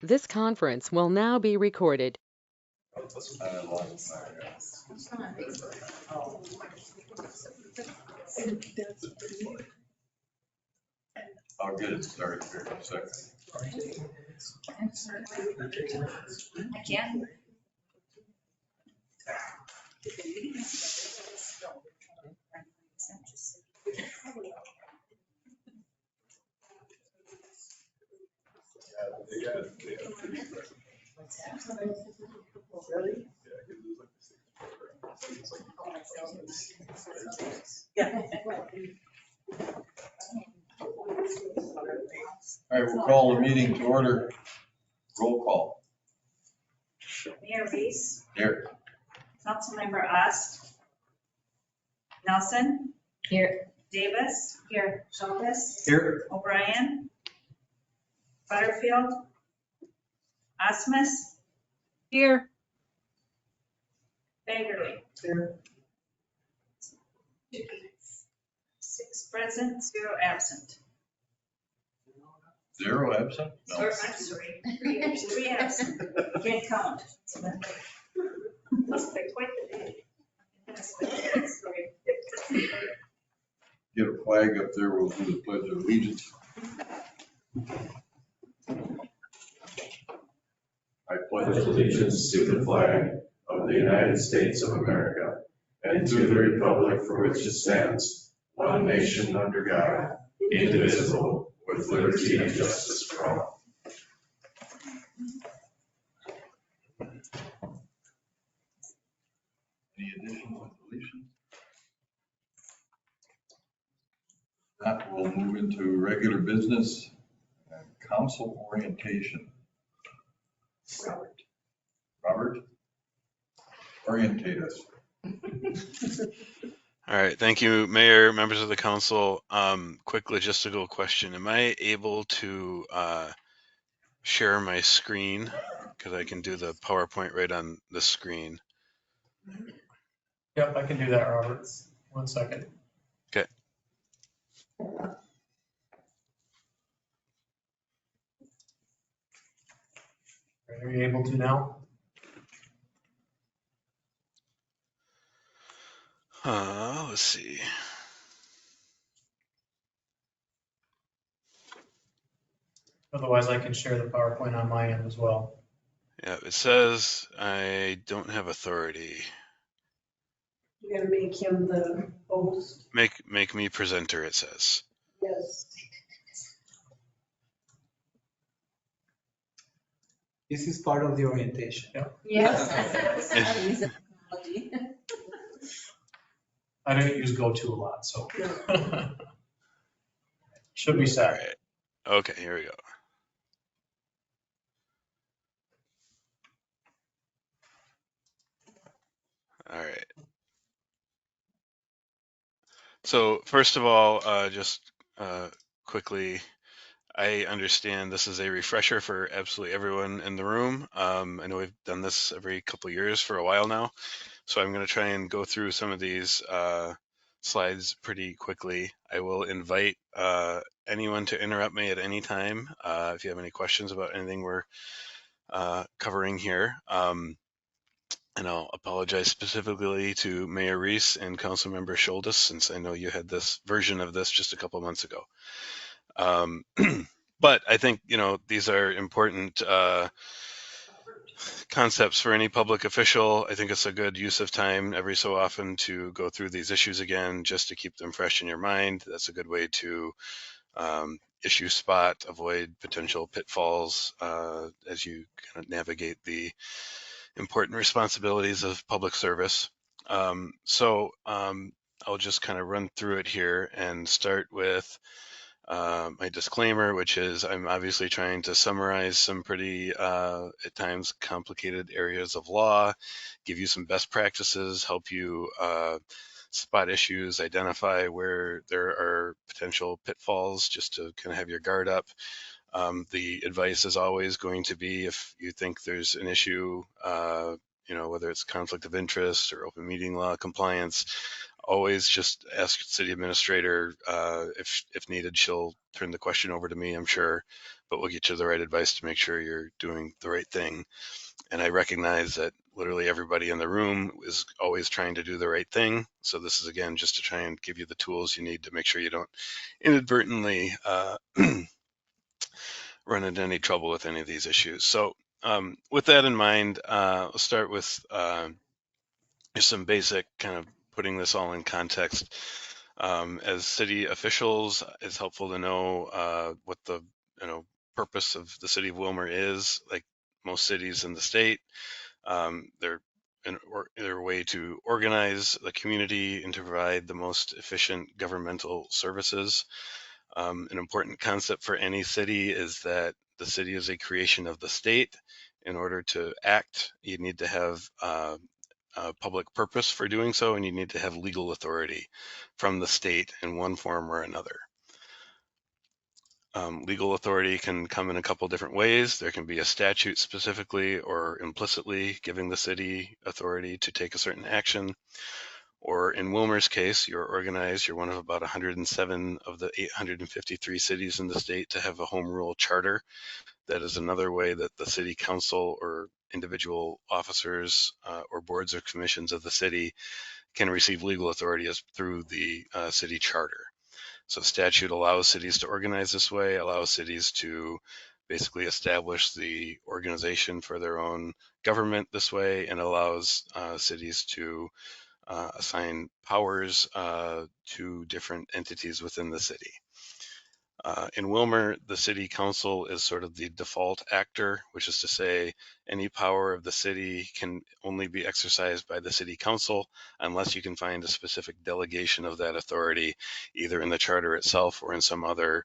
This conference will now be recorded. I'll get it started here in a second. I can. All right, we'll call the meeting to order. Roll call. Mayor Reese, Here. Councilmember Ost, Nelson. Here. Davis. Here. Schultes. Here. O'Brien. Butterfield. Osmus. Here. Bagerly. Here. 6 present, 0 absent. 0 absent? Or, No. I'm sorry, 3 absent. Can't count. Must be quite the day. Sorry. Get a flag up there, we'll do the pledge of allegiance. I pledge allegiance to the flag of the United States of America and to the republic for which it stands, one nation under God, indivisible, with liberty and justice for all. Any additions or deletions? That will move into regular business and council orientation. Robert, orientate us. All right, thank you, Mayor, members of the council. Quick logistical question. Am I able to share my screen? Because I can do the PowerPoint right on the screen. Yep, I can do that, Robert. 1 second. Okay. Are you able to now? Let's see. Otherwise, I can share the PowerPoint on my end as well. Yeah, it says I don't have authority. You gotta make him the host. Make me presenter, it says. Yes. This is part of the orientation. Yes. I didn't use GoTo a lot, so. Should be All set. right. Okay, here we go. All right. So first of all, just quickly, I understand this is a refresher for absolutely everyone in the room. I know we've done this every couple of years for a while now, so I'm going to try and go through some of these slides pretty quickly. I will invite anyone to interrupt me at any time if you have any questions about anything we're covering here. And I'll apologize specifically to Mayor Reese and Councilmember Schultes, since I know you had this version of this just a couple months ago. But I think, these are important concepts for any public official. I think it's a good use of time every so often to go through these issues again, just to keep them fresh in your mind. That's a good way to issue spot, avoid potential pitfalls as you kind of navigate the important responsibilities of public service. So I'll just kind of run through it here and start with my disclaimer, which is I'm obviously trying to summarize some pretty, at times, complicated areas of law, give you some best practices, help you spot issues, identify where there are potential pitfalls, just to kind of have your guard up. The advice is always going to be, if you think there's an issue, whether it's conflict of interest or open meeting law compliance, always just ask the city administrator. If needed, she'll turn the question over to me, I'm sure. but we'll get you the right advice to make sure you're doing the right thing. And I recognize that literally everybody in the room is always trying to do the right thing. So this is, again, just to try and give you the tools you need to make sure you don't inadvertently run into any trouble with any of these issues. So with that in mind, I'll start with just some basic kind of putting this all in context. As city officials, it's helpful to know what the purpose of the city of Willmar is. Like most cities in the state, they're a way to organize the community and to provide the most efficient governmental services. An important concept for any city is that the city is a creation of the state. In order to act, you need to have a public purpose for doing so, and you need to have legal authority from the state in one form or another. Legal authority can come in a couple different ways. There can be a statute specifically or implicitly giving the city authority to take a certain action. Or in Willmar's case, you're organized, you're one of about 107 of the 853 cities in the state to have a home rule charter. That is another way that the city council or individual officers or boards or commissions of the city can receive legal authority through the city charter. So statute allows cities to organize this way, allows cities to basically establish the organization for their own government this way, and allows cities to assign powers to different entities within the city. In Willmar, the city council is sort of the default actor, which is to say any power of the city can only be exercised by the city council unless you can find a specific delegation of that authority, either in the charter itself or in some other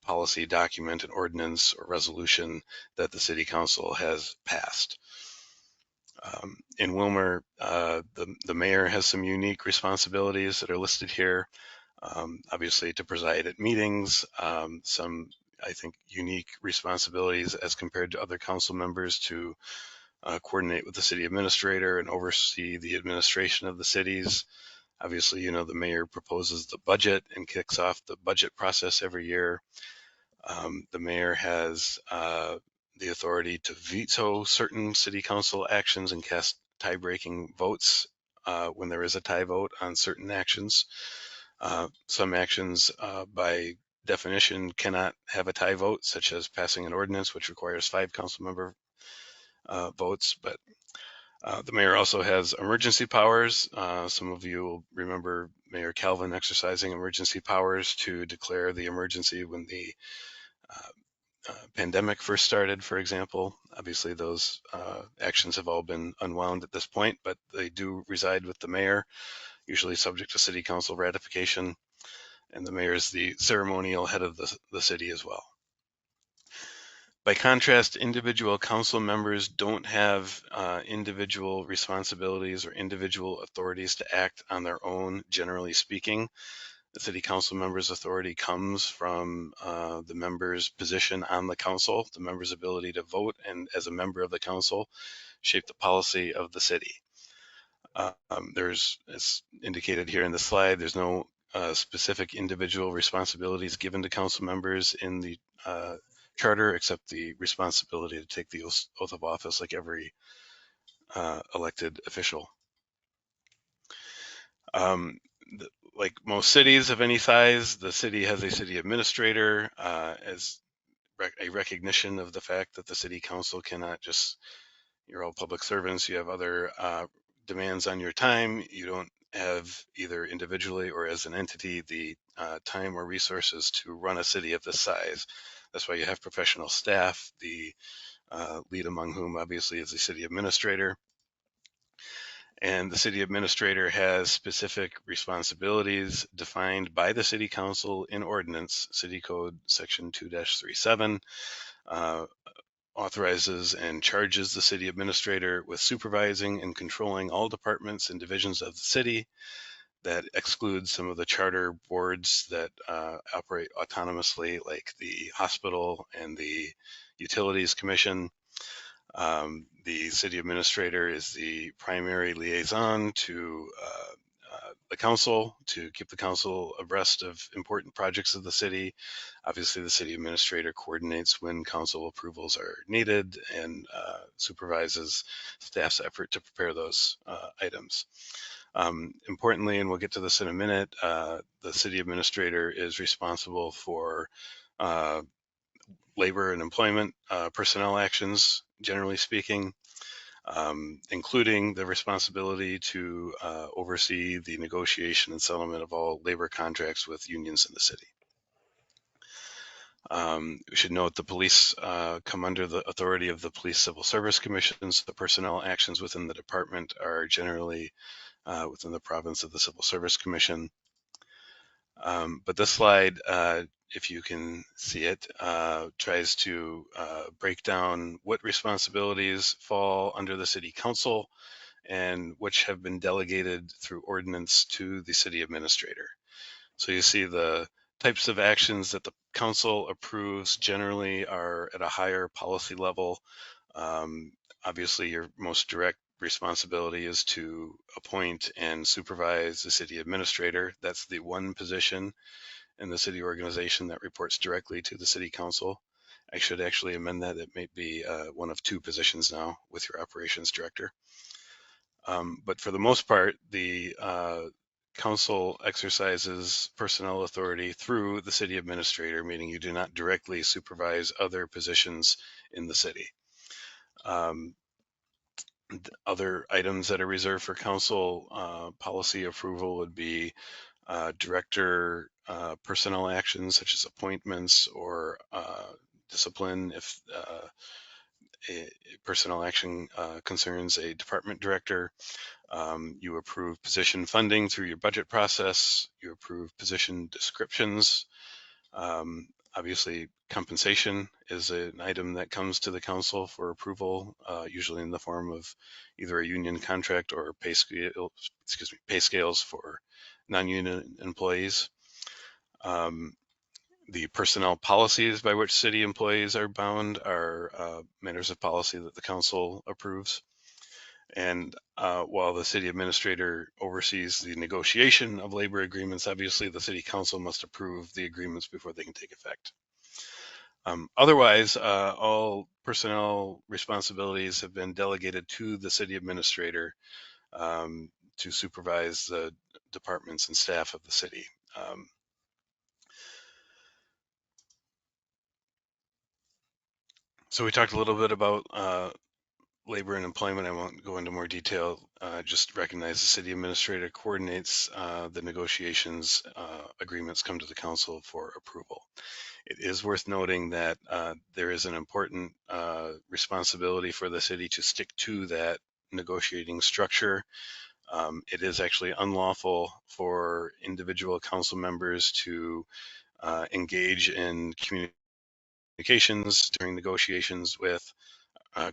policy document, an ordinance or resolution that the city council has passed. In Willmar, the mayor has some unique responsibilities that are listed here. Obviously to preside at meetings, some, I think, unique responsibilities as compared to other council members to coordinate with the city administrator and oversee the administration of the cities. Obviously, the mayor proposes the budget and kicks off the budget process every year. The mayor has the authority to veto certain city council actions and cast tie-breaking votes when there is a tie vote on certain actions. Some actions, by definition, cannot have a tie vote, such as passing an ordinance, which requires 5 council member votes. But the mayor also has emergency powers. Some of you will remember Mayor Calvin exercising emergency powers to declare the emergency when the pandemic first started, for example. Obviously, those actions have all been unwound at this point, but they do reside with the mayor, usually subject to city council ratification, and the mayor is the ceremonial head of the city as well. By contrast, individual council members don't have individual responsibilities or individual authorities to act on their own, generally speaking. The city council member's authority comes from the member's position on the council, the member's ability to vote, and as a member of the council, shape the policy of the city. There's, as indicated here in the slide, there's no specific individual responsibilities given to council members in the charter, except the responsibility to take the oath of office like every elected official. Like most cities of any size, the city has a city administrator as a recognition of the fact that the city council cannot just, you're all public servants, you have other demands on your time. You don't have, either individually or as an entity, the time or resources to run a city of this size. That's why you have professional staff, the lead among whom obviously is the city administrator. And the city administrator has specific responsibilities defined by the city council in ordinance, City Code Section 2-37, authorizes and charges the city administrator with supervising and controlling all departments and divisions of the city. That excludes some of the charter boards that operate autonomously, like the hospital and the utilities commission. The city administrator is the primary liaison to the council to keep the council abreast of important projects of the city. Obviously, the city administrator coordinates when council approvals are needed and supervises staff's effort to prepare those items. Importantly, and we'll get to this in a minute, the city administrator is responsible for labor and employment personnel actions, generally speaking, including the responsibility to oversee the negotiation and settlement of all labor contracts with unions in the city. We should note the police come under the authority of the Police Civil Service Commissions. The personnel actions within the department are generally within the province of the Civil Service Commission. But this slide, if you can see it, tries to break down what responsibilities fall under the city council and which have been delegated through ordinance to the city administrator. So you see the types of actions that the council approves generally are at a higher policy level. Obviously, your most direct responsibility is to appoint and supervise the city administrator. That's the one position in the city organization that reports directly to the city council. I should actually amend that. It may be one of two positions now with your operations director. But for the most part, the council exercises personnel authority through the city administrator, meaning you do not directly supervise other positions in the city. Other items that are reserved for council policy approval would be director personnel actions such as appointments or discipline if a personnel action concerns a department director. You approve position funding through your budget process. You approve position descriptions. Obviously, compensation is an item that comes to the council for approval, usually in the form of either a union contract or pay scales for non-union employees. The personnel policies by which city employees are bound are matters of policy that the council approves. And while the city administrator oversees the negotiation of labor agreements, obviously the city council must approve the agreements before they can take effect. Otherwise, all personnel responsibilities have been delegated to the city administrator to supervise the departments and staff of the city. So we talked a little bit about labor and employment. I won't go into more detail. Just recognize the city administrator coordinates the negotiations. Agreements come to the council for approval. It is worth noting that there is an important responsibility for the city to stick to that negotiating structure. It is actually unlawful for individual council members to engage in communications during negotiations with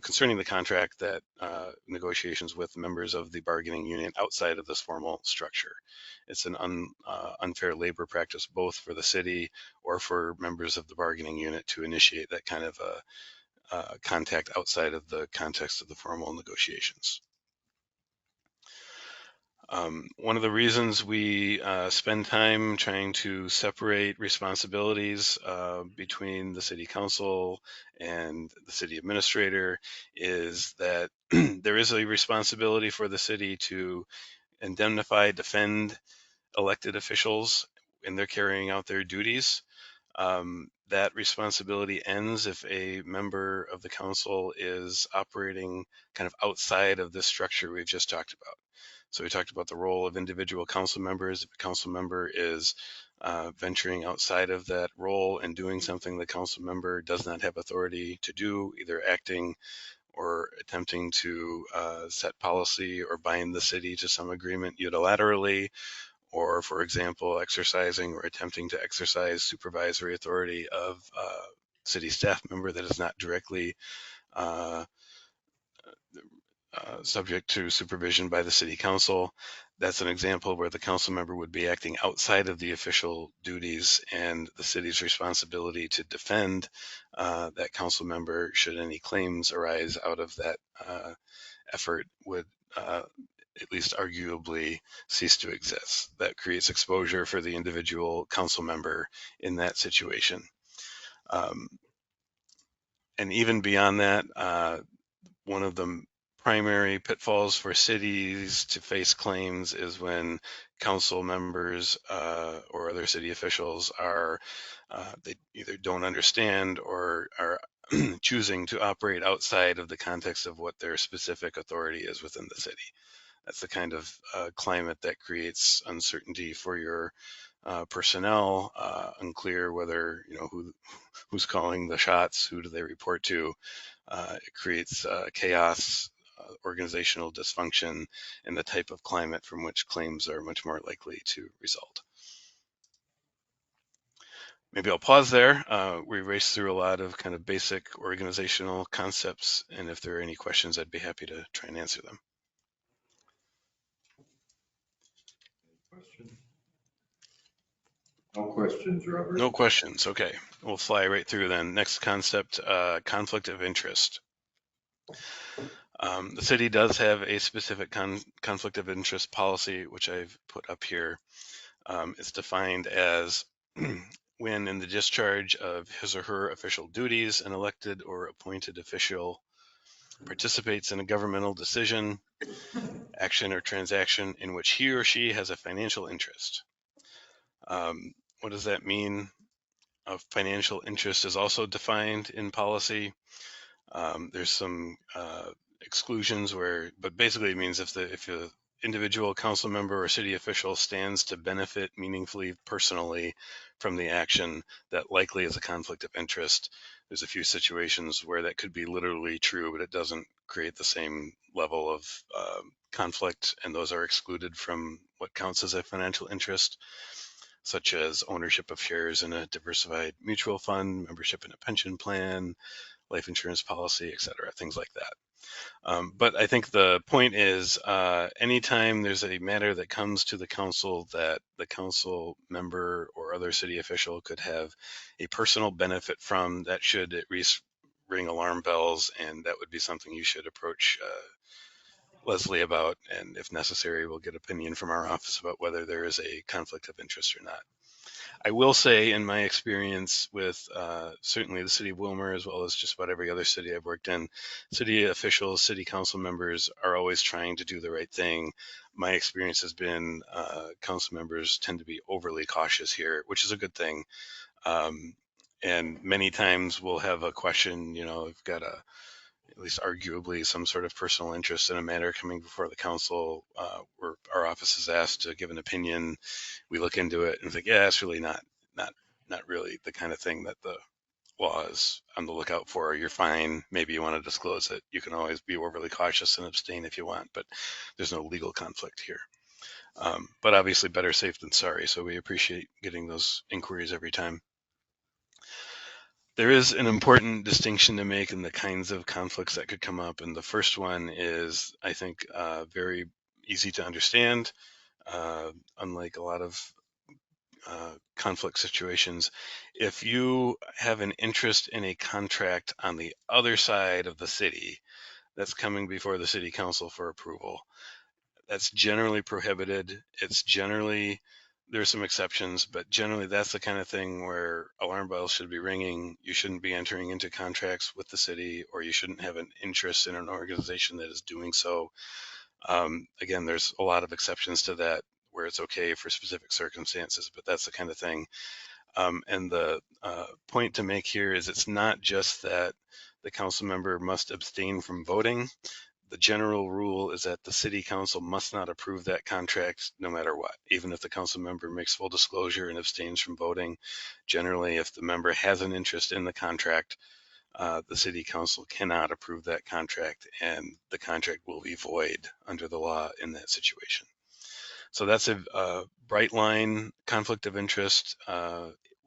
concerning the contract that negotiations with members of the bargaining union outside of this formal structure. It's an unfair labor practice both for the city or for members of the bargaining unit to initiate that kind of contact outside of the context of the formal negotiations. One of the reasons we spend time trying to separate responsibilities between the city council and the city administrator is that there is a responsibility for the city to indemnify, defend elected officials when they're carrying out their duties. That responsibility ends if a member of the council is operating kind of outside of this structure we've just talked about. So we talked about the role of individual council members. If a council member is venturing outside of that role and doing something the council member does not have authority to do, either acting or attempting to set policy or bind the city to some agreement unilaterally, or for example, exercising or attempting to exercise supervisory authority of a city staff member that is not directly subject to supervision by the city council. That's an example where the council member would be acting outside of the official duties, and the city's responsibility to defend that council member should any claims arise out of that effort would at least arguably cease to exist. That creates exposure for the individual council member in that situation. And even beyond that, one of the primary pitfalls for cities to face claims is when council members or other city officials are, they either don't understand or are choosing to operate outside of the context of what their specific authority is within the city. That's the kind of climate that creates uncertainty for your personnel, unclear whether, who's calling the shots, who do they report to. It creates chaos, organizational dysfunction, and the type of climate from which claims are much more likely to result. Maybe I'll pause there. We raced through a lot of kind of basic organizational concepts, and if there are any questions, I'd be happy to try and answer them. No questions, Robert? No questions. Okay, we'll fly right through then. Next concept, conflict of interest. The city does have a specific conflict of interest policy, which I've put up here. It's defined as when in the discharge of his or her official duties, an elected or appointed official participates in a governmental decision, action, or transaction in which he or she has a financial interest. What does that mean? A financial interest is also defined in policy. There's some exclusions but basically it means if the individual council member or city official stands to benefit meaningfully personally from the action, that likely is a conflict of interest. There's a few situations where that could be literally true, but it doesn't create the same level of conflict, and those are excluded from what counts as a financial interest, such as ownership of shares in a diversified mutual fund, membership in a pension plan, life insurance policy, et cetera, things like that. But I think the point is, anytime there's a matter that comes to the council that the council member or other city official could have a personal benefit from, that should at least ring alarm bells, and that would be something you should approach Leslie about, and if necessary, we'll get opinion from our office about whether there is a conflict of interest or not. I will say, in my experience with certainly the city of Willmar, as well as just about every other city I've worked in, city officials, city council members are always trying to do the right thing. My experience has been council members tend to be overly cautious here, which is a good thing. And many times we'll have a question, we've got at least arguably some sort of personal interest in a matter coming before the council, where our office is asked to give an opinion. We look into it and think, yeah, it's really not really the kind of thing that the law is on the lookout for. You're fine. Maybe you want to disclose it. You can always be overly cautious and abstain if you want, but there's no legal conflict here. But obviously better safe than sorry. So we appreciate getting those inquiries every time. There is an important distinction to make in the kinds of conflicts that could come up. And the first one is, I think, very easy to understand. Unlike a lot of conflict situations, if you have an interest in a contract on the other side of the city that's coming before the city council for approval, that's generally prohibited. There's some exceptions, but generally that's the kind of thing where alarm bells should be ringing. You shouldn't be entering into contracts with the city, or you shouldn't have an interest in an organization that is doing so. Again, there's a lot of exceptions to that where it's okay for specific circumstances, but that's the kind of thing. And the point to make here is it's not just that the council member must abstain from voting. The general rule is that the city council must not approve that contract no matter what, even if the council member makes full disclosure and abstains from voting. Generally, if the member has an interest in the contract, the city council cannot approve that contract, and the contract will be void under the law in that situation. So that's a bright line conflict of interest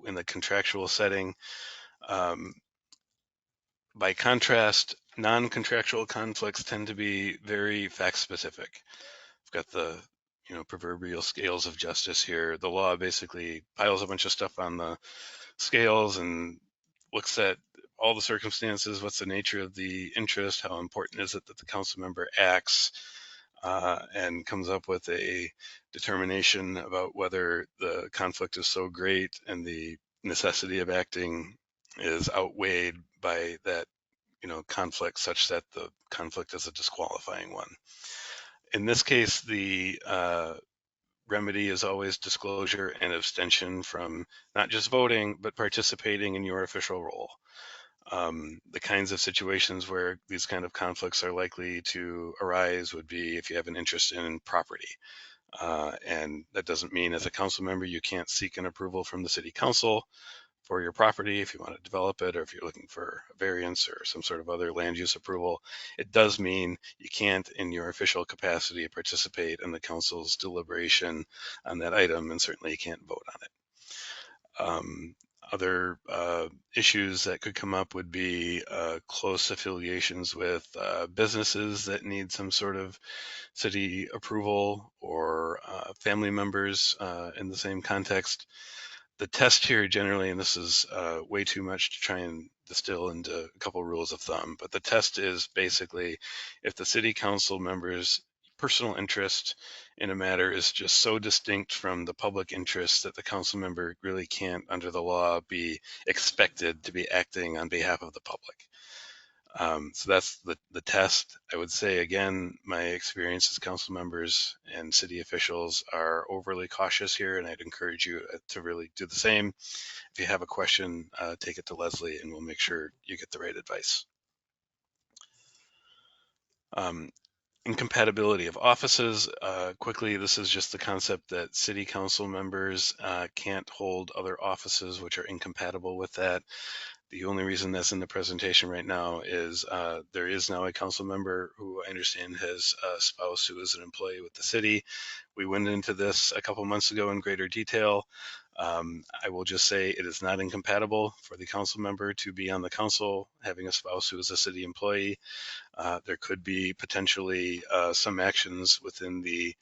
in the contractual setting. By contrast, non-contractual conflicts tend to be very fact-specific. I've got the proverbial scales of justice here. The law basically piles a bunch of stuff on the scales and looks at all the circumstances, what's the nature of the interest, how important is it that the council member acts, and comes up with a determination about whether the conflict is so great and the necessity of acting is outweighed by that, conflict, such that the conflict is a disqualifying one. In this case, the remedy is always disclosure and abstention from not just voting, but participating in your official role. The kinds of situations where these kind of conflicts are likely to arise would be if you have an interest in property. And that doesn't mean as a council member you can't seek an approval from the city council for your property if you want to develop it, or if you're looking for a variance or some sort of other land use approval. It does mean you can't, in your official capacity, participate in the council's deliberation on that item, and certainly you can't vote on it. Other issues that could come up would be close affiliations with businesses that need some sort of city approval, or family members in the same context. The test here generally, and this is way too much to try and distill into a couple rules of thumb, but the test is basically if the city council members' personal interest in a matter is just so distinct from the public interest that the council member really can't, under the law, be expected to be acting on behalf of the public. So that's the test. I would say, again, my experience as council members and city officials are overly cautious here, and I'd encourage you to really do the same. If you have a question, take it to Leslie, and we'll make sure you get the right advice. Incompatibility of offices. Quickly, this is just the concept that city council members can't hold other offices which are incompatible with that. The only reason that's in the presentation right now is there is now a council member who I understand has a spouse who is an employee with the city. We went into this a couple months ago in greater detail. I will just say it is not incompatible for the council member to be on the council having a spouse who is a city employee. There could be potentially some actions within the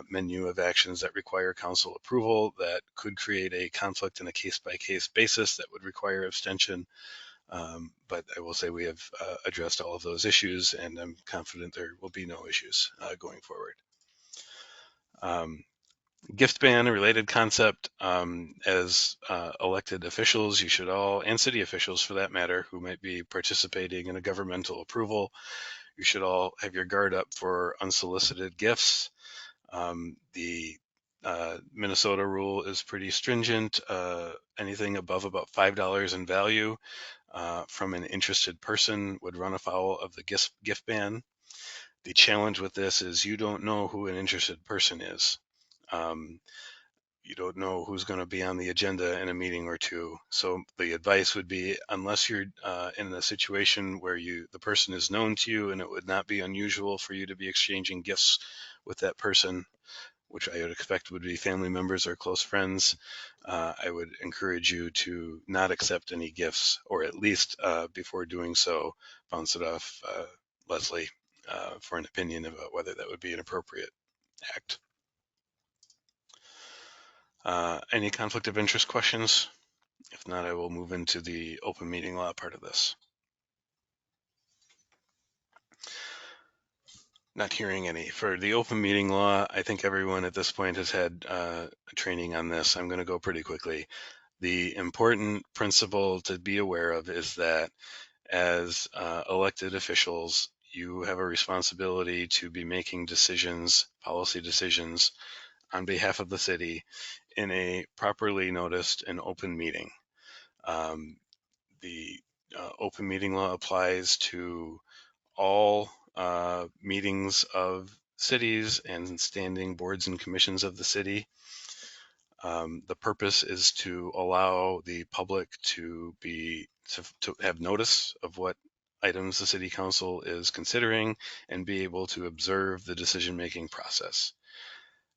menu of actions that require council approval that could create a conflict in a case-by-case basis that would require abstention. But I will say we have addressed all of those issues, and I'm confident there will be no issues going forward. Gift ban, a related concept. As elected officials, you should all, and city officials for that matter, who might be participating in a governmental approval, you should all have your guard up for unsolicited gifts. The Minnesota rule is pretty stringent. Anything above about $5 in value from an interested person would run afoul of the gift ban. The challenge with this is you don't know who an interested person is. You don't know who's going to be on the agenda in a meeting or two. So the advice would be, unless you're in a situation where the person is known to you and it would not be unusual for you to be exchanging gifts with that person, which I would expect would be family members or close friends, I would encourage you to not accept any gifts, or at least before doing so, bounce it off Leslie for an opinion about whether that would be an appropriate act. Any conflict of interest questions? If not, I will move into the open meeting law part of this. Not hearing any. For the open meeting law, I think everyone at this point has had training on this. I'm going to go pretty quickly. The important principle to be aware of is that as elected officials, you have a responsibility to be making decisions, policy decisions, on behalf of the city in a properly noticed and open meeting. The open meeting law applies to all meetings of cities and standing boards and commissions of the city. The purpose is to allow the public to have notice of what items the city council is considering and be able to observe the decision-making process.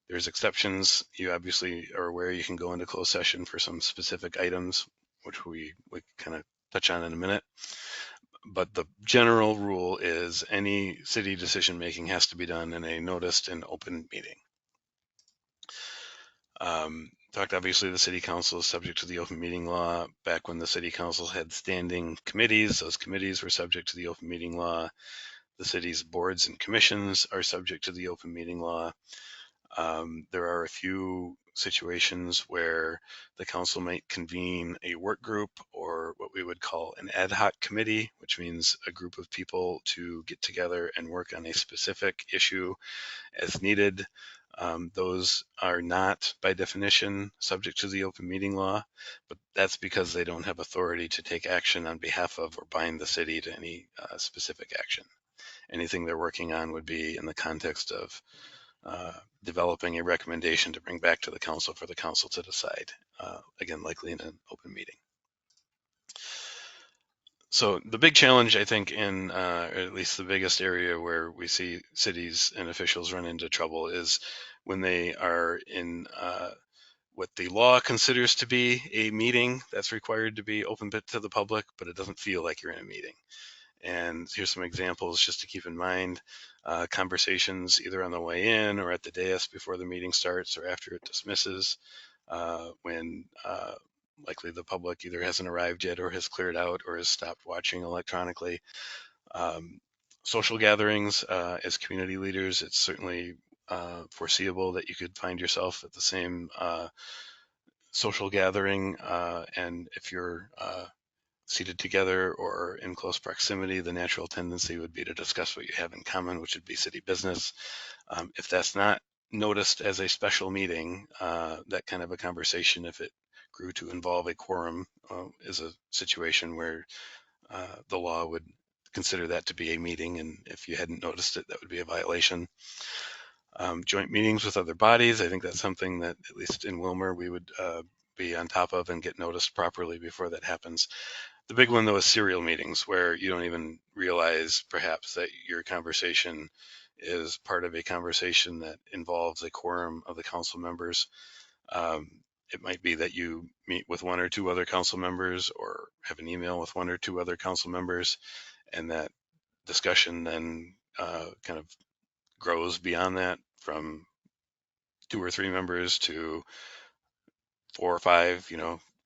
There's exceptions. You obviously are aware you can go into closed session for some specific items, which we kind of touch on in a minute. But the general rule is any city decision-making has to be done in a noticed and open meeting. Talked obviously the city council is subject to the open meeting law. Back when the city council had standing committees, those committees were subject to the open meeting law. The city's boards and commissions are subject to the open meeting law. There are a few situations where the council might convene a work group or what we would call an ad hoc committee, which means a group of people to get together and work on a specific issue as needed. Those are not, by definition, subject to the open meeting law, but that's because they don't have authority to take action on behalf of or bind the city to any specific action. Anything they're working on would be in the context of developing a recommendation to bring back to the council for the council to decide, again, likely in an open meeting. So the big challenge, I think, or at least the biggest area where we see cities and officials run into trouble is when they are in what the law considers to be a meeting that's required to be open to the public, but it doesn't feel like you're in a meeting. And here's some examples just to keep in mind. Conversations either on the way in or at the dais before the meeting starts or after it dismisses, when likely the public either hasn't arrived yet or has cleared out or has stopped watching electronically. Social gatherings, as community leaders, it's certainly foreseeable that you could find yourself at the same social gathering, and if you're seated together or in close proximity, the natural tendency would be to discuss what you have in common, which would be city business. If that's not noticed as a special meeting, that kind of a conversation, if it grew to involve a quorum, is a situation where the law would consider that to be a meeting, and if you hadn't noticed it, that would be a violation. Joint meetings with other bodies, I think that's something that, at least in Willmar, we would be on top of and get noticed properly before that happens. The big one, though, is serial meetings, where you don't even realize perhaps that your conversation is part of a conversation that involves a quorum of the council members. It might be that you meet with one or two other council members or have an email with one or two other council members, and that discussion then kind of grows beyond that from 2 or 3 members to 4 or 5,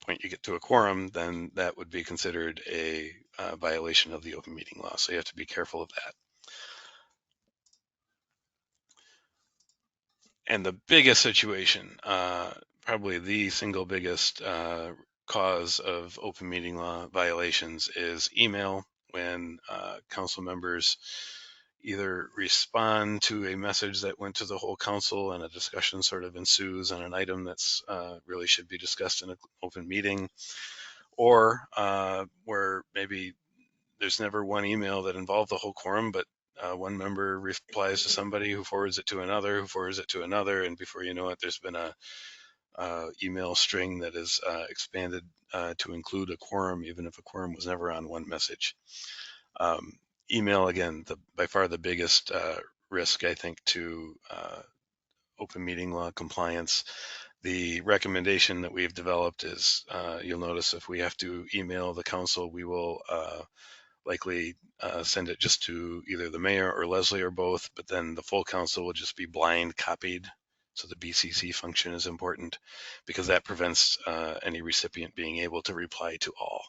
point you get to a quorum, then that would be considered a violation of the open meeting law. So you have to be careful of that. And the biggest situation, probably the single biggest cause of open meeting law violations is email, when council members either respond to a message that went to the whole council and a discussion sort of ensues on an item that's really should be discussed in an open meeting, or where maybe there's never one email that involved the whole quorum, but one member replies to somebody who forwards it to another, who forwards it to another, and before you know it, there's been a email string that is expanded to include a quorum, even if a quorum was never on one message. Email, again, by far the biggest risk, I think, to open meeting law compliance. The recommendation that we've developed is, you'll notice if we have to email the council, we will likely send it just to either the mayor or Leslie or both, but then the full council will just be blind copied. So the BCC function is important because that prevents any recipient being able to reply to all.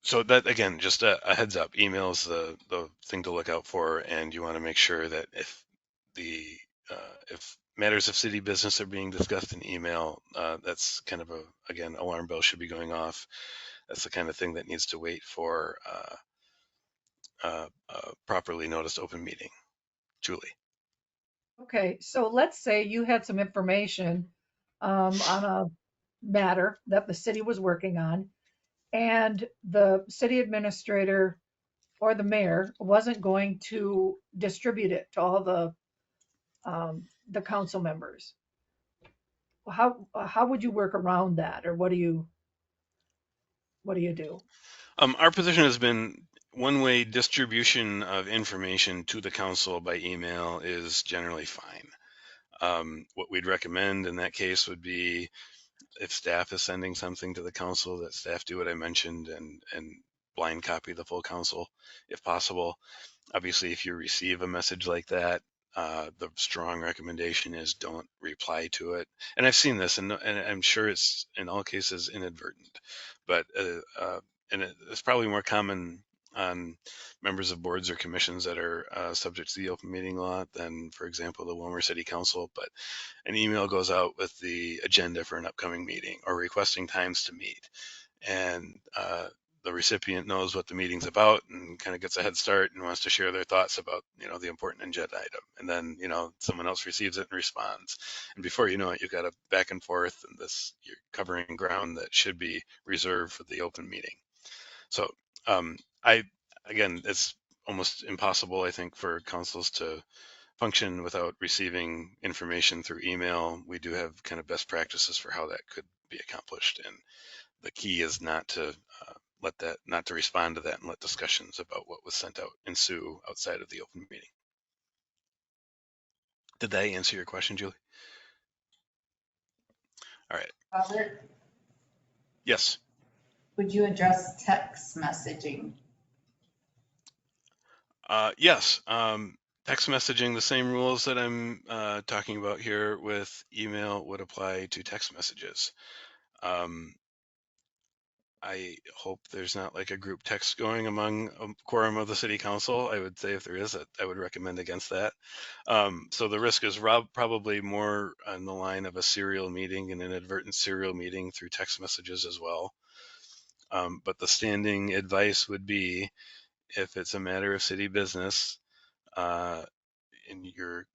So that, again, just a heads up, email is the thing to look out for, and you want to make sure that if matters of city business are being discussed in email, that's kind of again, alarm bell should be going off. That's the kind of thing that needs to wait for a properly noticed open meeting. Julie. Okay, so let's say you had some information on a matter that the city was working on, and the city administrator or the mayor wasn't going to distribute it to all the council members. How would you work around that, or what do you do? Our position has been one-way distribution of information to the council by email is generally fine. What we'd recommend in that case would be, if staff is sending something to the council, that staff do what I mentioned and blind copy the full council if possible. Obviously, if you receive a message like that, the strong recommendation is don't reply to it. And I've seen this, and I'm sure it's in all cases inadvertent, but it's probably more common on members of boards or commissions that are subject to the open meeting law than, for example, the Willmar City Council. But an email goes out with the agenda for an upcoming meeting or requesting times to meet. And the recipient knows what the meeting's about and kind of gets a head start and wants to share their thoughts about, the important agenda item. And then, someone else receives it and responds. And before you know it, you've got a back and forth, and you're covering ground that should be reserved for the open meeting. So again, it's almost impossible, I think, for councils to function without receiving information through email. We do have kind of best practices for how that could be accomplished. And the key is not to not to respond to that and let discussions about what was sent out ensue outside of the open meeting. Did that answer your question, Julie? All right. Robert, Yes. would you address text messaging? Yes. Text messaging, the same rules that I'm talking about here with email would apply to text messages. I hope there's not like a group text going among a quorum of the city council. I would say if there is, I would recommend against that. So the risk is probably more on the line of a serial meeting, an inadvertent serial meeting through text messages as well. But the standing advice would be, if it's a matter of city business, and you're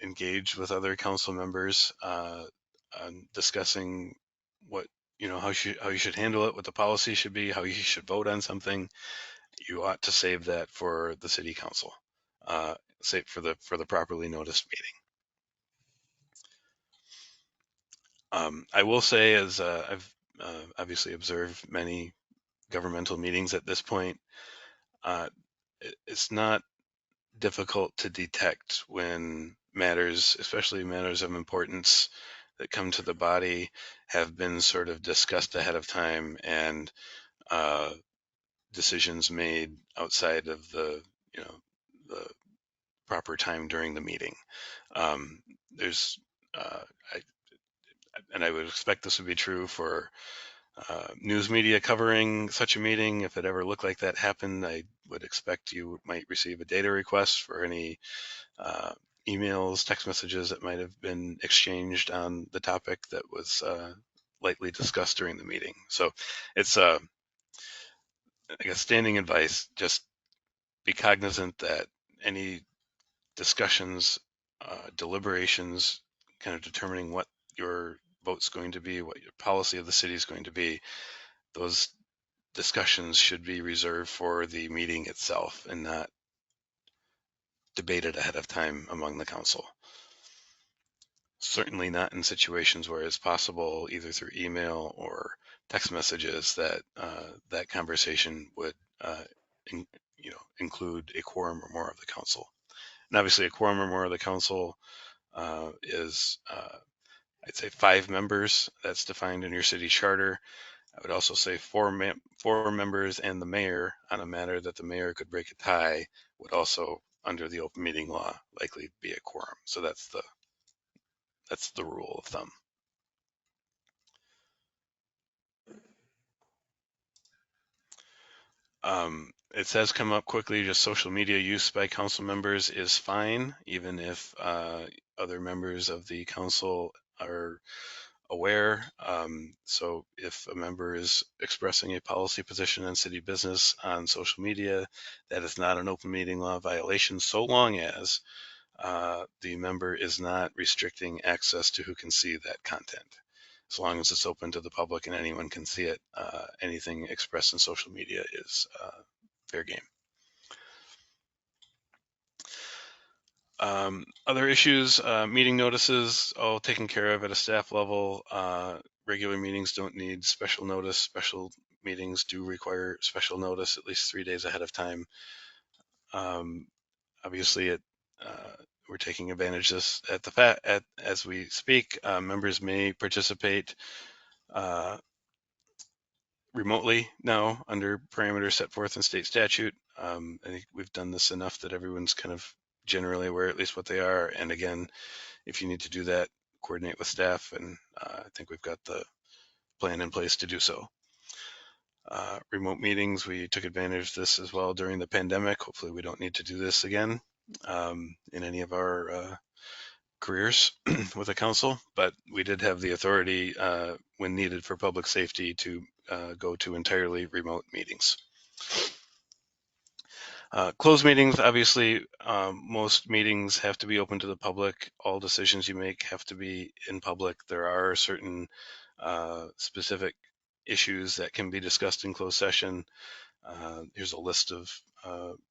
engaged with other council members on discussing what, how you should handle it, what the policy should be, how you should vote on something, you ought to save that for the city council, save for the properly noticed meeting. I will say, as I've obviously observed many governmental meetings at this point, it's not difficult to detect when matters, especially matters of importance that come to the body, have been sort of discussed ahead of time and decisions made outside of the proper time during the meeting. There's I would expect this would be true for news media covering such a meeting. If it ever looked like that happened, I would expect you might receive a data request for any emails, text messages that might have been exchanged on the topic that was lightly discussed during the meeting. So it's I guess standing advice, just be cognizant that any discussions, deliberations, kind of determining what your vote's going to be, what your policy of the city is going to be, those discussions should be reserved for the meeting itself and not debated ahead of time among the council. Certainly not in situations where it's possible, either through email or text messages, that that conversation would include a quorum or more of the council. And obviously a quorum or more of the council is, I'd say, 5 members. That's defined in your city charter. I would also say 4 members and the mayor on a matter that the mayor could break a tie would also, under the open meeting law, likely be a quorum. So that's the rule of thumb. It says come up quickly, just social media use by council members is fine, even if other members of the council are aware. So if a member is expressing a policy position on city business on social media, that is not an open meeting law violation, so long as the member is not restricting access to who can see that content. As long as it's open to the public and anyone can see it, anything expressed in social media is fair game. Other issues, meeting notices, all taken care of at a staff level. Regular meetings don't need special notice. Special meetings do require special notice at least 3 days ahead of time. Obviously, we're taking advantage of this as we speak. Members may participate remotely now under parameters set forth in state statute. I think we've done this enough that everyone's kind of generally aware at least what they are. And again, if you need to do that, coordinate with staff, and I think we've got the plan in place to do so. remote meetings. We took advantage of this as well during the pandemic. Hopefully we don't need to do this again in any of our careers with the council, but we did have the authority when needed for public safety to go to entirely remote meetings. Closed meetings, obviously, most meetings have to be open to the public. All decisions you make have to be in public. There are certain specific issues that can be discussed in closed session. Here's a list of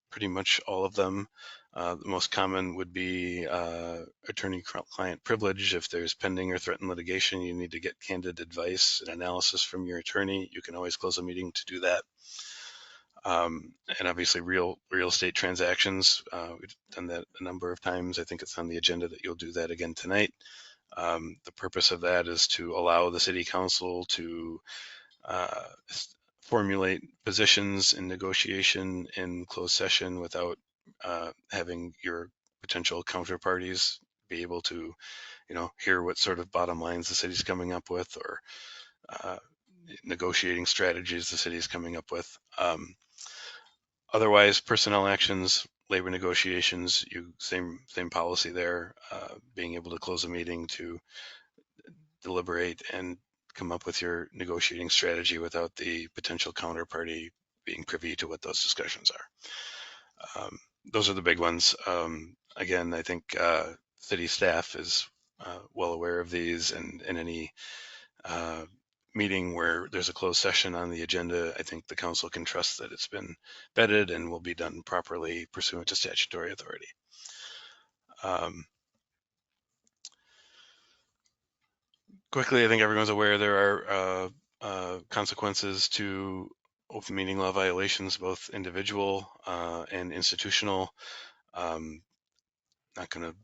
pretty much all of them. The most common would be attorney-client privilege. If there's pending or threatened litigation, you need to get candid advice and analysis from your attorney. You can always close a meeting to do that. And obviously real estate transactions. We've done that a number of times. I think it's on the agenda that you'll do that again tonight. The purpose of that is to allow the city council to formulate positions in negotiation in closed session without having your potential counterparties be able to, hear what sort of bottom lines the city's coming up with or negotiating strategies the city's coming up with. Otherwise, personnel actions, labor negotiations, same policy there, being able to close a meeting to deliberate and come up with your negotiating strategy without the potential counterparty being privy to what those discussions are. Those are the big ones. Again, I think city staff is well aware of these, and in any meeting where there's a closed session on the agenda, I think the council can trust that it's been vetted and will be done properly pursuant to statutory authority. Quickly, I think everyone's aware there are consequences to open meeting law violations, both individual and institutional. Not going to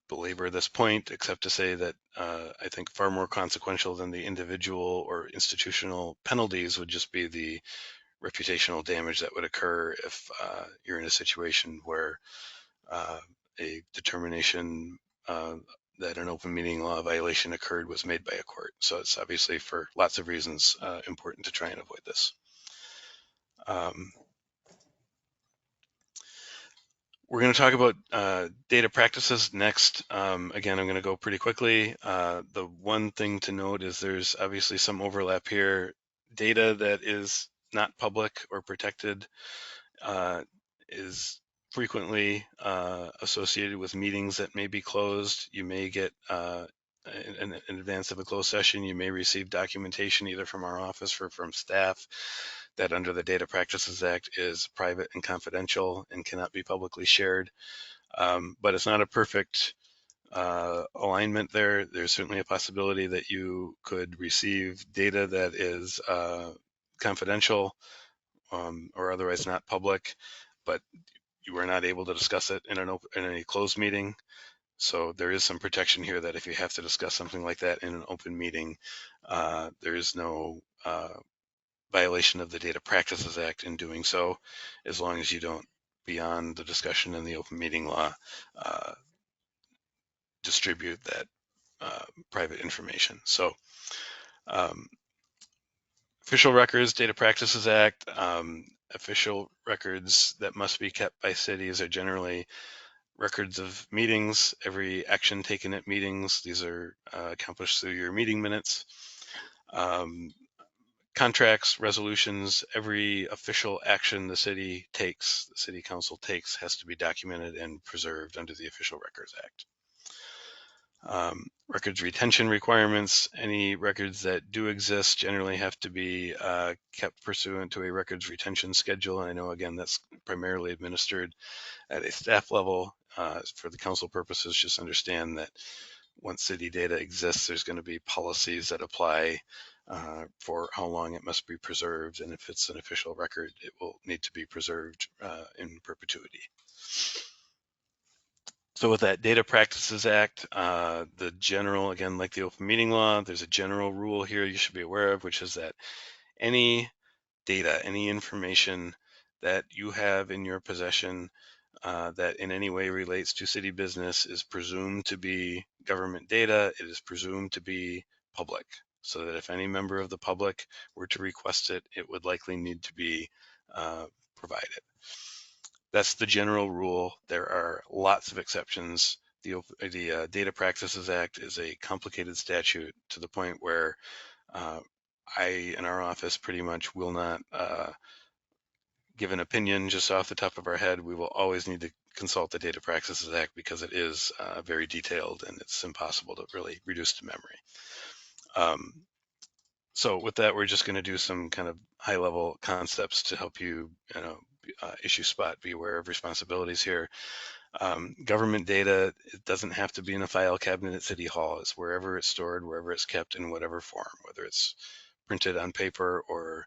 belabor this point, except to say that I think far more consequential than the individual or institutional penalties would just be the reputational damage that would occur if you're in a situation where a determination that an open meeting law violation occurred was made by a court. So it's obviously, for lots of reasons, important to try and avoid this. We're going to talk about data practices next. Again, I'm going to go pretty quickly. The one thing to note is there's obviously some overlap here. Data that is not public or protected is frequently associated with meetings that may be closed. You may get, in advance of a closed session, you may receive documentation either from our office or from staff that under the Data Practices Act is private and confidential and cannot be publicly shared. But it's not a perfect alignment there. There's certainly a possibility that you could receive data that is confidential or otherwise not public, but you are not able to discuss it in a closed meeting. So there is some protection here that if you have to discuss something like that in an open meeting, there is no violation of the Data Practices Act in doing so, as long as you don't, beyond the discussion in the open meeting law, distribute that private information. So official records, Data Practices Act, official records that must be kept by cities are generally records of meetings, every action taken at meetings. These are accomplished through your meeting minutes. Contracts, resolutions, every official action the city takes, the city council takes, has to be documented and preserved under the Official Records Act. Records retention requirements, any records that do exist generally have to be kept pursuant to a records retention schedule. And I know, again, that's primarily administered at a staff level. For the council purposes, just understand that once city data exists, there's going to be policies that apply for how long it must be preserved. And if it's an official record, it will need to be preserved in perpetuity. So with that Data Practices Act, the general, again, like the open meeting law, there's a general rule here you should be aware of, which is that any data, any information that you have in your possession that in any way relates to city business is presumed to be government data. It is presumed to be public. so that if any member of the public were to request it, it would likely need to be provided. That's the general rule. There are lots of exceptions. The Data Practices Act is a complicated statute to the point where I, in our office, pretty much will not give an opinion just off the top of our head. We will always need to consult the Data Practices Act because it is very detailed and it's impossible to really reduce to memory. So with that, we're just going to do some kind of high-level concepts to help you, issue spot, be aware of responsibilities here. Government data, it doesn't have to be in a file cabinet at City Hall. It's wherever it's stored, wherever it's kept, in whatever form, whether it's printed on paper or,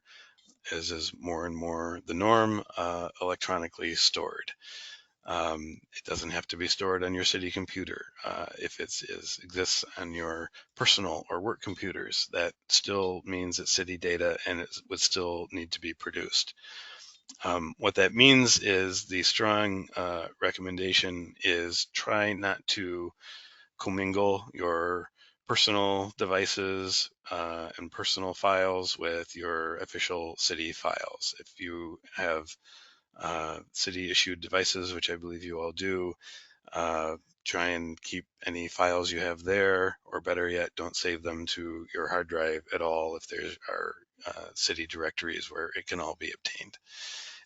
as is more and more the norm, electronically stored. It doesn't have to be stored on your city computer. If it exists on your personal or work computers, that still means it's city data and it would still need to be produced. What that means is the strong recommendation is try not to commingle your personal devices and personal files with your official city files. If you have city issued devices, which I believe you all do, try and keep any files you have there, or better yet, don't save them to your hard drive at all if there are city directories where it can all be obtained.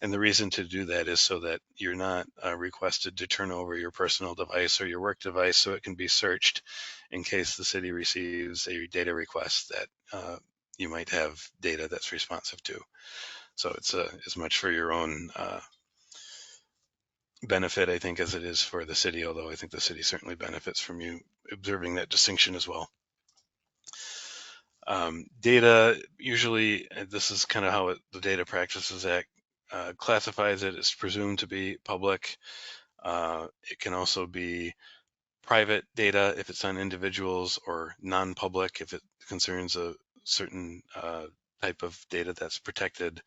And the reason to do that is so that you're not requested to turn over your personal device or your work device so it can be searched in case the city receives a data request that you might have data that's responsive to. So it's as much for your own benefit, I think, as it is for the city, although I think the city certainly benefits from you observing that distinction as well. Data, usually, this is kind of how the Data Practices Act classifies it. It's presumed to be public. It can also be private data if it's on individuals, or non-public if it concerns a certain type of data that's protected,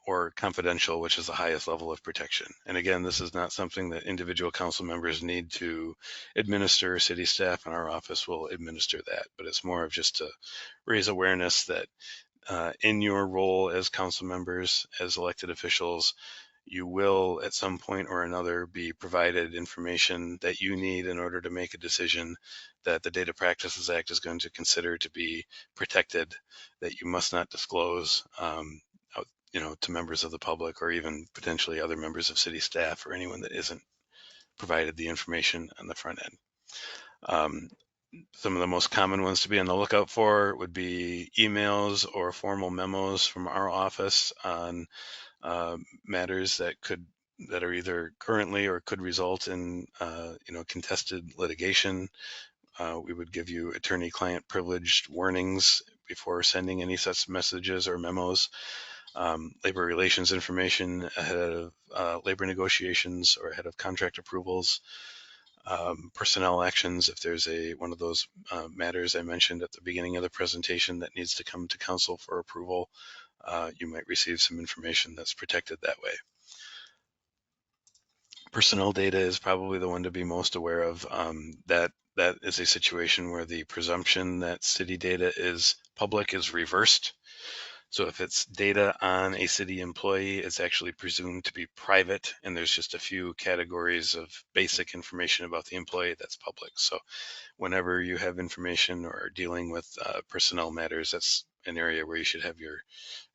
or confidential, which is the highest level of protection. And again, this is not something that individual council members need to administer. City staff in our office will administer that, but it's more of just to raise awareness that in your role as council members, as elected officials, you will at some point or another be provided information that you need in order to make a decision that the Data Practices Act is going to consider to be protected, that you must not disclose to members of the public, or even potentially other members of city staff, or anyone that isn't provided the information on the front end. Some of the most common ones to be on the lookout for would be emails or formal memos from our office on matters that are either currently or could result in contested litigation. We would give you attorney-client privileged warnings before sending any such messages or memos. Labor relations information ahead of labor negotiations or ahead of contract approvals. Personnel actions, if there's one of those matters I mentioned at the beginning of the presentation that needs to come to council for approval, you might receive some information that's protected that way. Personnel data is probably the one to be most aware of. That is a situation where the presumption that city data is public is reversed. So if it's data on a city employee, it's actually presumed to be private, and there's just a few categories of basic information about the employee that's public. So whenever you have information or dealing with personnel matters, that's an area where you should have your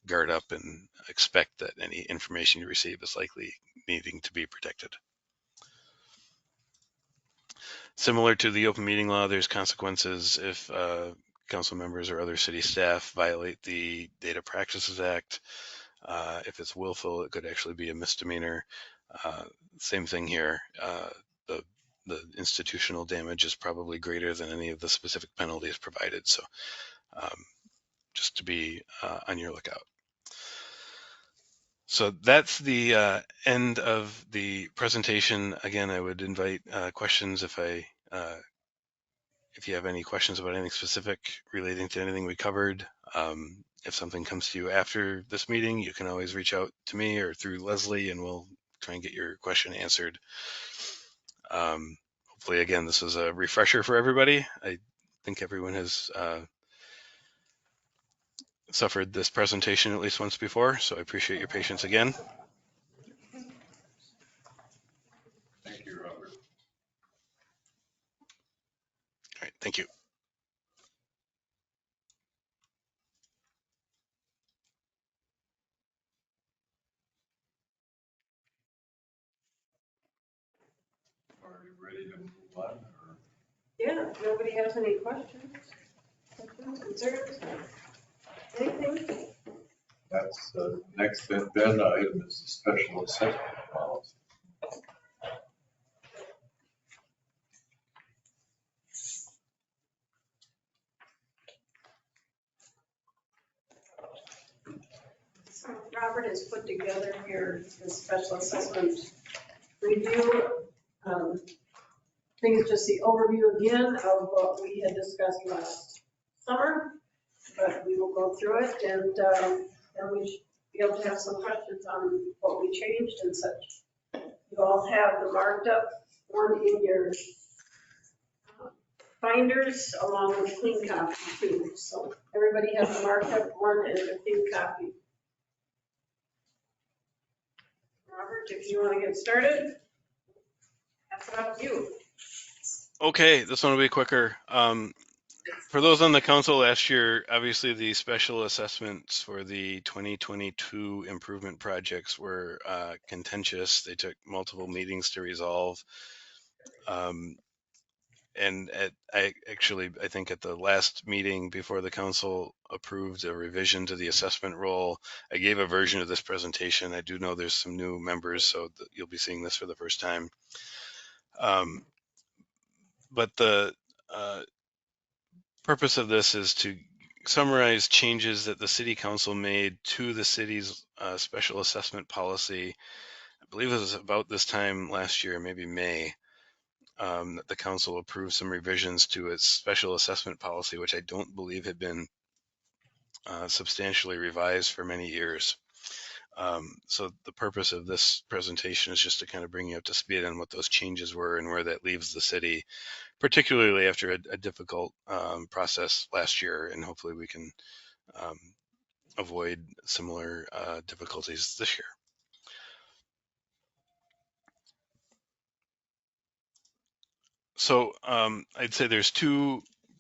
guard up and expect that any information you receive is likely needing to be protected. Similar to the open meeting law, there's consequences if council members or other city staff violate the Data Practices Act. If it's willful, it could actually be a misdemeanor. Same thing here. The institutional damage is probably greater than any of the specific penalties provided. So just to be on your lookout. So that's the end of the presentation. Again, I would invite questions if you have any questions about anything specific relating to anything we covered. If something comes to you after this meeting, you can always reach out to me or through Leslie, and we'll try and get your question answered. Hopefully, again, this was a refresher for everybody. I think everyone has suffered this presentation at least once before, so I appreciate your patience again. Thank you, Robert. All right, thank you. Are you ready to move on? Or Yeah, if nobody has any questions, concerns, anything? that's the next agenda item is the special assessment policy. So Robert has put together here the special assessment review. I think it's just the overview again of what we had discussed last summer, but we will go through it and we should be able to have some questions on what we changed and such. You all have the marked up one in your binders along with clean copy too. So everybody has a marked up one and a clean copy. Robert, if you want to get started, that's up to you. Okay, this one will be quicker. For those on the council last year, obviously the special assessments for the 2022 improvement projects were contentious. They took multiple meetings to resolve. And I think at the last meeting before the council approved a revision to the assessment role, I gave a version of this presentation. I do know there's some new members, so you'll be seeing this for the first time. But the purpose of this is to summarize changes that the city council made to the city's special assessment policy. I believe it was about this time last year, maybe May, that the council approved some revisions to its special assessment policy, which I don't believe had been substantially revised for many years. So the purpose of this presentation is just to kind of bring you up to speed on what those changes were and where that leaves the city, particularly after a difficult process last year, and hopefully we can avoid similar difficulties this year. So I'd say there's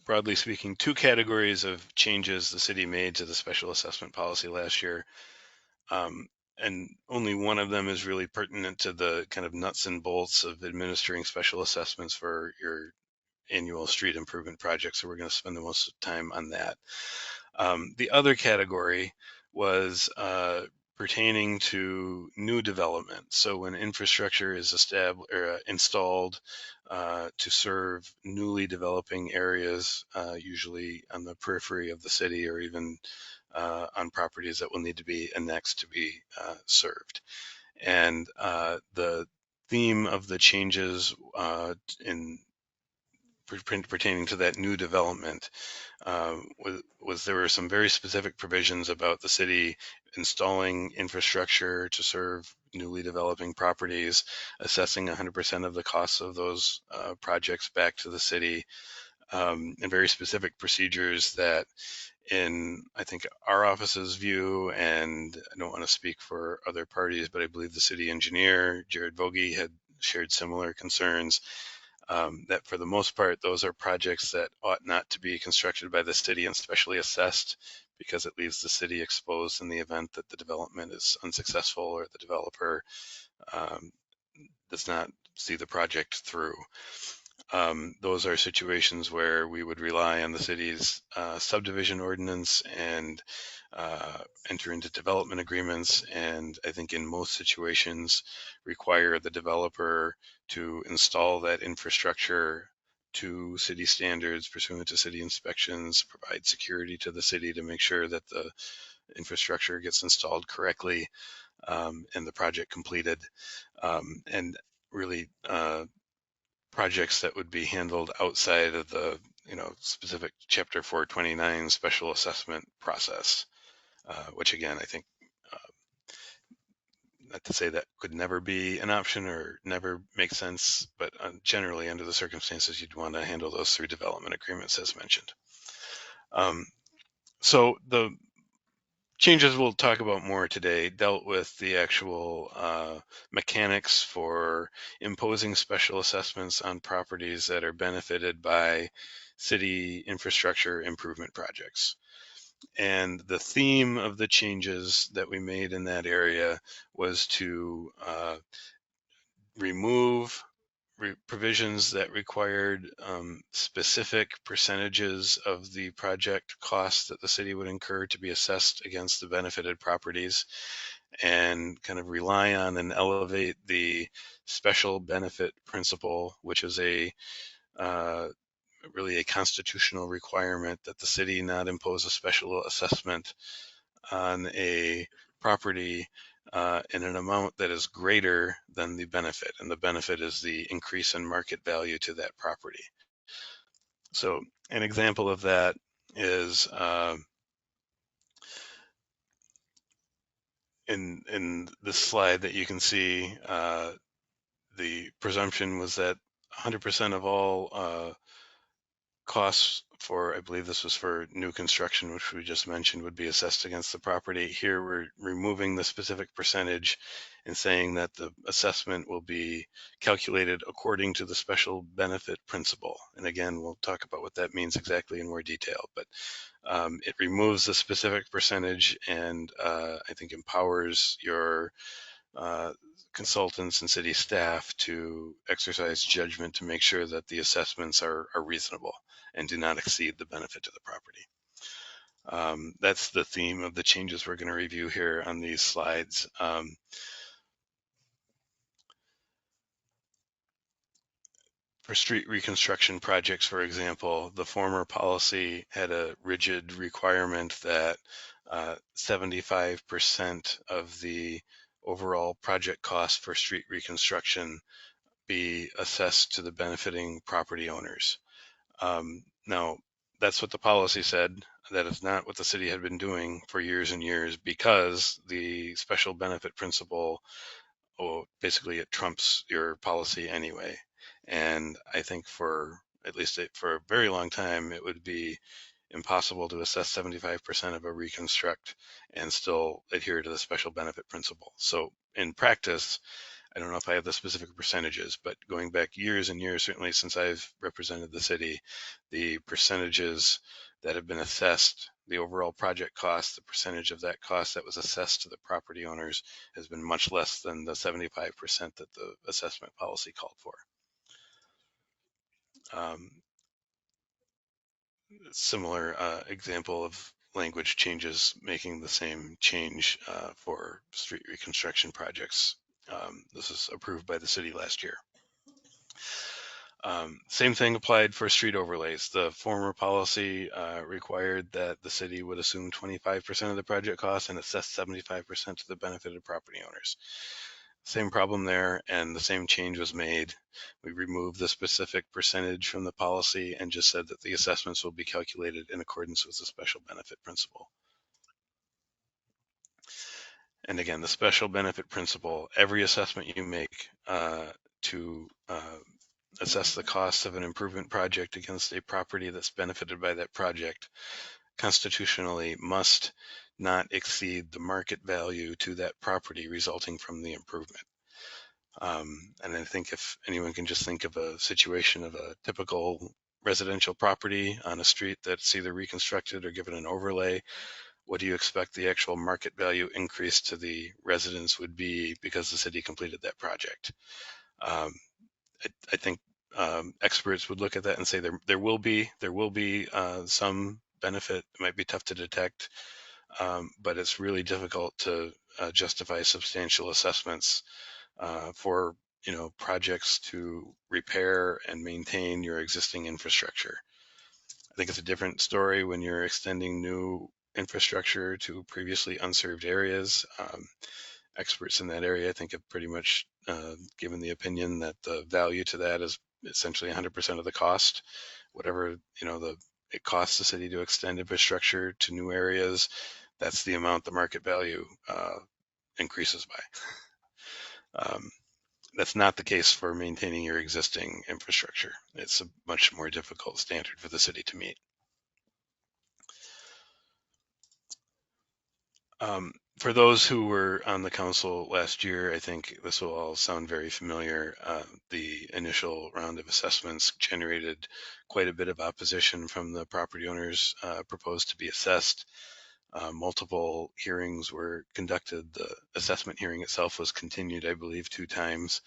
broadly speaking, two categories of changes the city made to the special assessment policy last year. And only one of them is really pertinent to the kind of nuts and bolts of administering special assessments for your annual street improvement projects. So we're going to spend the most time on that. The other category was pertaining to new development. So when infrastructure is installed to serve newly developing areas, usually on the periphery of the city or even on properties that will need to be annexed to be served. And the theme of the changes pertaining to that new development was there were some very specific provisions about the city installing infrastructure to serve newly developing properties, assessing 100% of the costs of those projects back to the city, and very specific procedures that in, I think, our office's view, and I don't want to speak for other parties, but I believe the city engineer, Jared Vogie, had shared similar concerns. That for the most part, those are projects that ought not to be constructed by the city and specially assessed, because it leaves the city exposed in the event that the development is unsuccessful or the developer does not see the project through. Those are situations where we would rely on the city's subdivision ordinance and enter into development agreements, and I think in most situations require the developer to install that infrastructure to city standards pursuant to city inspections, provide security to the city to make sure that the infrastructure gets installed correctly and the project completed. And really projects that would be handled outside of the specific Chapter 429 special assessment process, which again, I think, not to say that could never be an option or never make sense, but generally under the circumstances, you'd want to handle those through development agreements as mentioned. So the changes we'll talk about more today dealt with the actual mechanics for imposing special assessments on properties that are benefited by city infrastructure improvement projects. And the theme of the changes that we made in that area was to remove provisions that required specific percentages of the project costs that the city would incur to be assessed against the benefited properties, and kind of rely on and elevate the special benefit principle, which is really a constitutional requirement that the city not impose a special assessment on a property in an amount that is greater than the benefit. And the benefit is the increase in market value to that property. So an example of that is in this slide that you can see, the presumption was that 100% of all costs for, I believe this was for new construction, which we just mentioned, would be assessed against the property. Here we're removing the specific percentage and saying that the assessment will be calculated according to the special benefit principle. And again, we'll talk about what that means exactly in more detail, but it removes the specific percentage and I think empowers your consultants and city staff to exercise judgment to make sure that the assessments are reasonable and do not exceed the benefit to the property. That's the theme of the changes we're going to review here on these slides. For street reconstruction projects, for example, the former policy had a rigid requirement that 75% of the overall project cost for street reconstruction be assessed to the benefiting property owners. Now, that's what the policy said. That is not what the city had been doing for years and years, because the special benefit principle, basically it trumps your policy anyway. And I think for at least for a very long time, it would be impossible to assess 75% of a reconstruct and still adhere to the special benefit principle. So in practice, I don't know if I have the specific percentages, but going back years and years, certainly since I've represented the city, the percentages that have been assessed, the overall project cost, the percentage of that cost that was assessed to the property owners has been much less than the 75% that the assessment policy called for. Similar example of language changes making the same change for street reconstruction projects. This was approved by the city last year. Same thing applied for street overlays. The former policy required that the city would assume 25% of the project cost and assess 75% to the benefit of property owners. Same problem there, and the same change was made. We removed the specific percentage from the policy and just said that the assessments will be calculated in accordance with the special benefit principle. And again, the special benefit principle, every assessment you make to assess the cost of an improvement project against a property that's benefited by that project constitutionally must not exceed the market value to that property resulting from the improvement. And I think if anyone can just think of a situation of a typical residential property on a street that's either reconstructed or given an overlay, what do you expect the actual market value increase to the residents would be because the city completed that project? I think experts would look at that and say there will be some benefit. It might be tough to detect, but it's really difficult to justify substantial assessments for projects to repair and maintain your existing infrastructure. I think it's a different story when you're extending new infrastructure to previously unserved areas. Experts in that area, I think, have pretty much given the opinion that the value to that is essentially 100% of the cost. Whatever it costs the city to extend infrastructure to new areas, that's the amount the market value increases by. That's not the case for maintaining your existing infrastructure. It's a much more difficult standard for the city to meet. For those who were on the council last year, I think this will all sound very familiar. The initial round of assessments generated quite a bit of opposition from the property owners proposed to be assessed. Multiple hearings were conducted. The assessment hearing itself was continued, I believe, 2 times.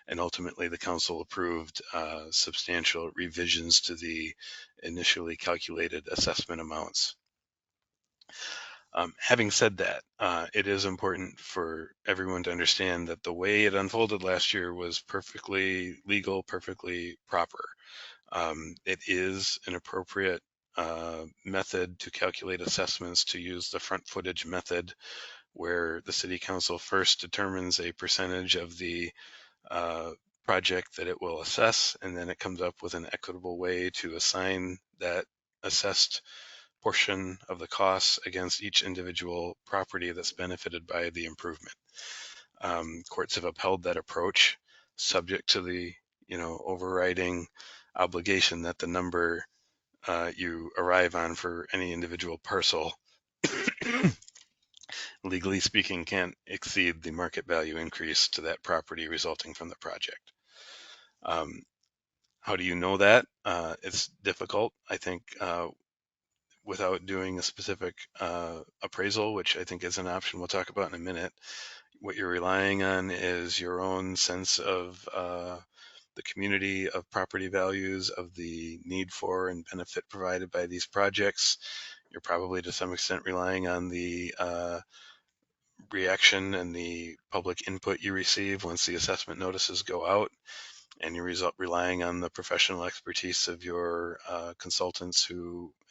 And ultimately, the council approved substantial revisions to the initially calculated assessment amounts. Having said that, it is important for everyone to understand that the way it unfolded last year was perfectly legal, perfectly proper. It is an appropriate method to calculate assessments to use the front footage method, where the city council first determines a percentage of the project that it will assess, and then it comes up with an equitable way to assign that assessed portion of the costs against each individual property that's benefited by the improvement. Courts have upheld that approach, subject to the overriding obligation that the number you arrive on for any individual parcel, legally speaking, can't exceed the market value increase to that property resulting from the project. How do you know that? It's difficult, I think, without doing a specific appraisal, which I think is an option we'll talk about in a minute. What you're relying on is your own sense of the community of property values, of the need for and benefit provided by these projects. You're probably to some extent relying on the reaction and the public input you receive once the assessment notices go out, and you're relying on the professional expertise of your consultants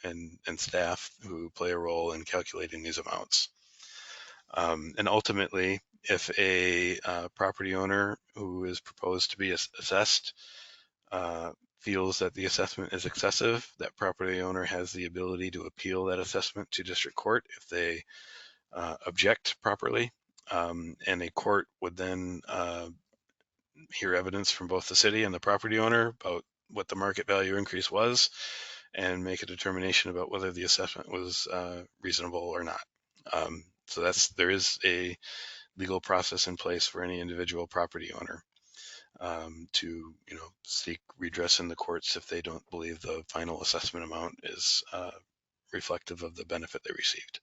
and staff who play a role in calculating these amounts. And ultimately, if a property owner who is proposed to be assessed feels that the assessment is excessive, that property owner has the ability to appeal that assessment to district court if they object properly. And a court would then hear evidence from both the city and the property owner about what the market value increase was, and make a determination about whether the assessment was reasonable or not. So there is a legal process in place for any individual property owner to seek redress in the courts if they don't believe the final assessment amount is reflective of the benefit they received.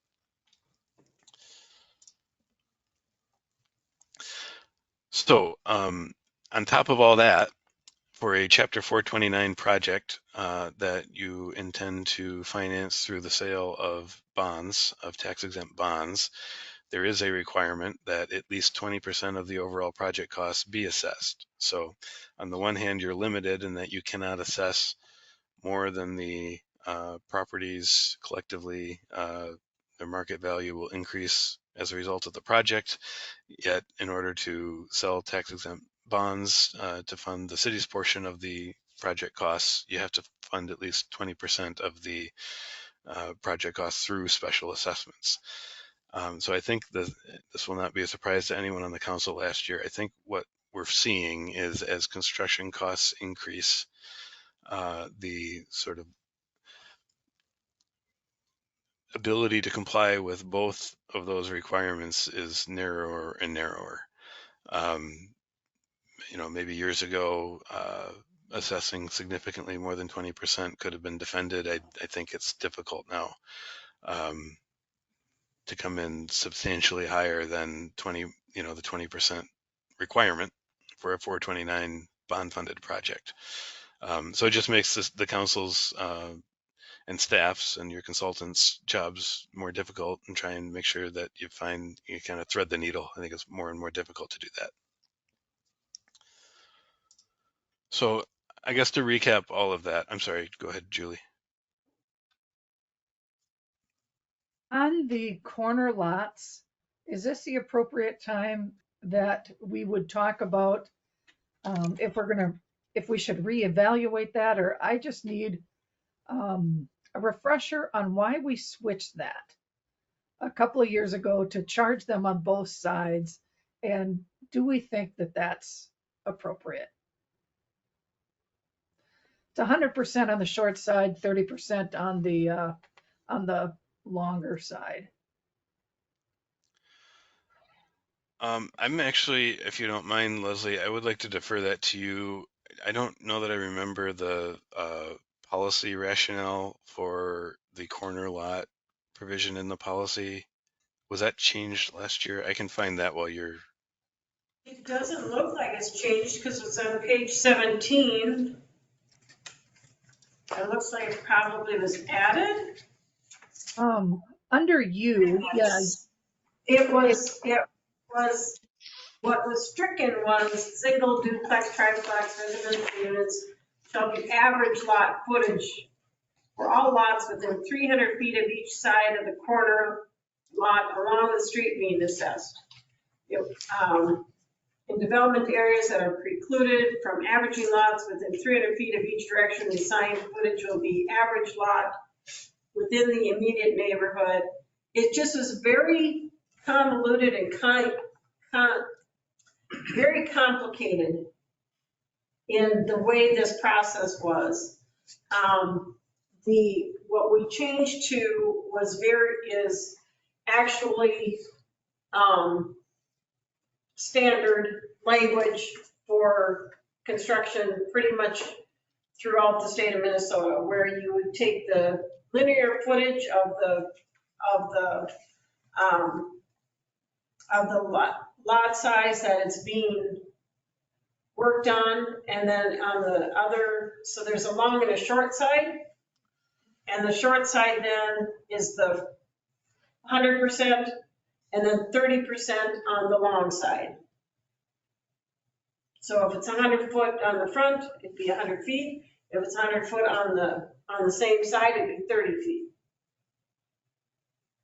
So on top of all that, for a Chapter 429 project that you intend to finance through the sale of bonds, of tax-exempt bonds, there is a requirement that at least 20% of the overall project costs be assessed. So on the one hand, you're limited in that you cannot assess more than the properties collectively, their market value will increase as a result of the project. Yet in order to sell tax-exempt bonds to fund the city's portion of the project costs, you have to fund at least 20% of the project costs through special assessments. So I think this will not be a surprise to anyone on the council last year. I think what we're seeing is as construction costs increase, the sort of ability to comply with both of those requirements is narrower and narrower. Maybe years ago, assessing significantly more than 20% could have been defended. I think it's difficult now to come in substantially higher than the 20% requirement for a 429 bond-funded project. So it just makes the council's and staff's and your consultants' jobs more difficult, and try and make sure that you kind of thread the needle. I think it's more and more difficult to do that. So I guess to recap all of that, I'm sorry, go ahead, Julie. On the corner lots, is this the appropriate time that we would talk about if we should reevaluate that? Or I just need a refresher on why we switched that a couple of years ago to charge them on both sides, and do we think that that's appropriate? It's 100% on the short side, 30% on the longer side. I'm actually, if you don't mind, Leslie, I would like to defer that to you. I don't know that I remember the policy rationale for the corner lot provision in the policy. Was that changed last year? I can find that while you're. It doesn't look like it's changed because it's on page 17. It looks like it probably was added. Under you, yeah, It was, what was stricken was single duplex, triplex residential units shall be average lot footage for all lots within 300 feet of each side of the corner lot along the street being assessed. In development areas that are precluded from averaging lots within 300 feet of each direction, the assigned footage will be average lot within the immediate neighborhood. It just was very convoluted and very complicated in the way this process was. What we changed to is actually standard language for construction pretty much throughout the state of Minnesota, where you would take the linear footage of the lot size that it's being worked on, and then on the other, so there's a long and a short side, and the short side then is the 100%, and then 30% on the long side. So if it's 100 foot on the front, it'd be 100 feet. If it's 100 foot on the same side, it'd be 30 feet.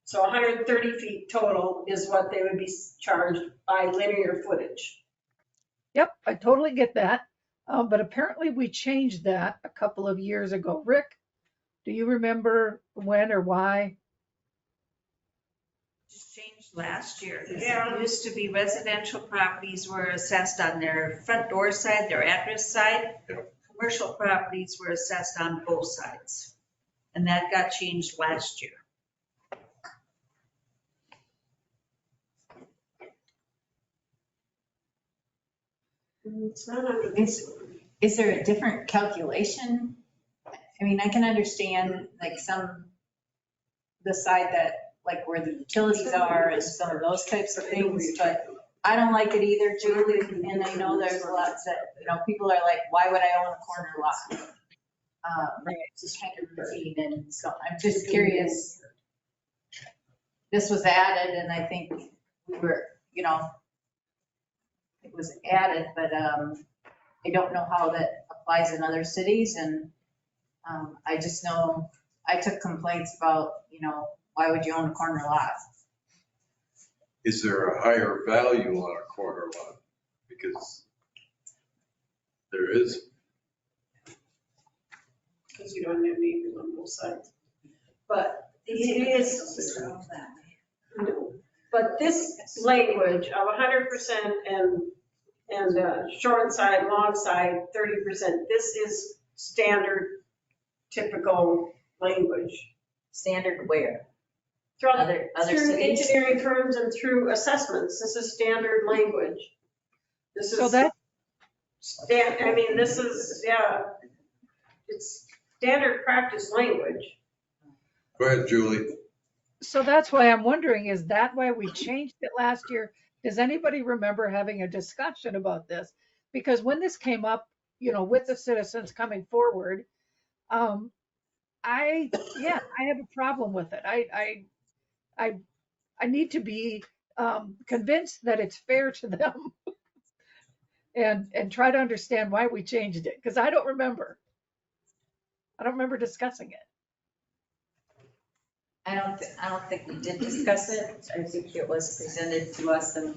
So 130 feet total is what they would be charged by linear footage. yep, I totally get that. But apparently we changed that a couple of years ago. Rick, do you remember when or why? Just changed last year. Yeah. It used to be residential properties were assessed on their front door side, their address side. Yep. Commercial properties were assessed on both sides. And that got changed last year. It's not under this one. Is there a different calculation? I mean, I can understand like the side that, like where the utilities are and some of those types of things, but I don't like it either, Julie. And I know there's lots that, people are like, why would I own a corner lot? It's just kind of routine. And so I'm just curious. This was added and I think we were, it was added, but I don't know how that applies in other cities. And I just know I took complaints about, why would you own a corner lot? Is there a higher value on a corner lot? Because there is. Because you don't have neighbors on both sides. But it is, but this language of 100% and short side, long side, 30%, this is standard, typical language. Standard where? Throughout, Other through cities? engineering firms and through assessments, this is standard language. This is. So that, This is, it's standard practice language. Go ahead, Julie. so that's why I'm wondering, is that why we changed it last year? Does anybody remember having a discussion about this? Because when this came up, with the citizens coming forward, I have a problem with it. I need to be convinced that it's fair to them and try to understand why we changed it, because I don't remember discussing it. I don't think we did discuss it. I think it was presented to us and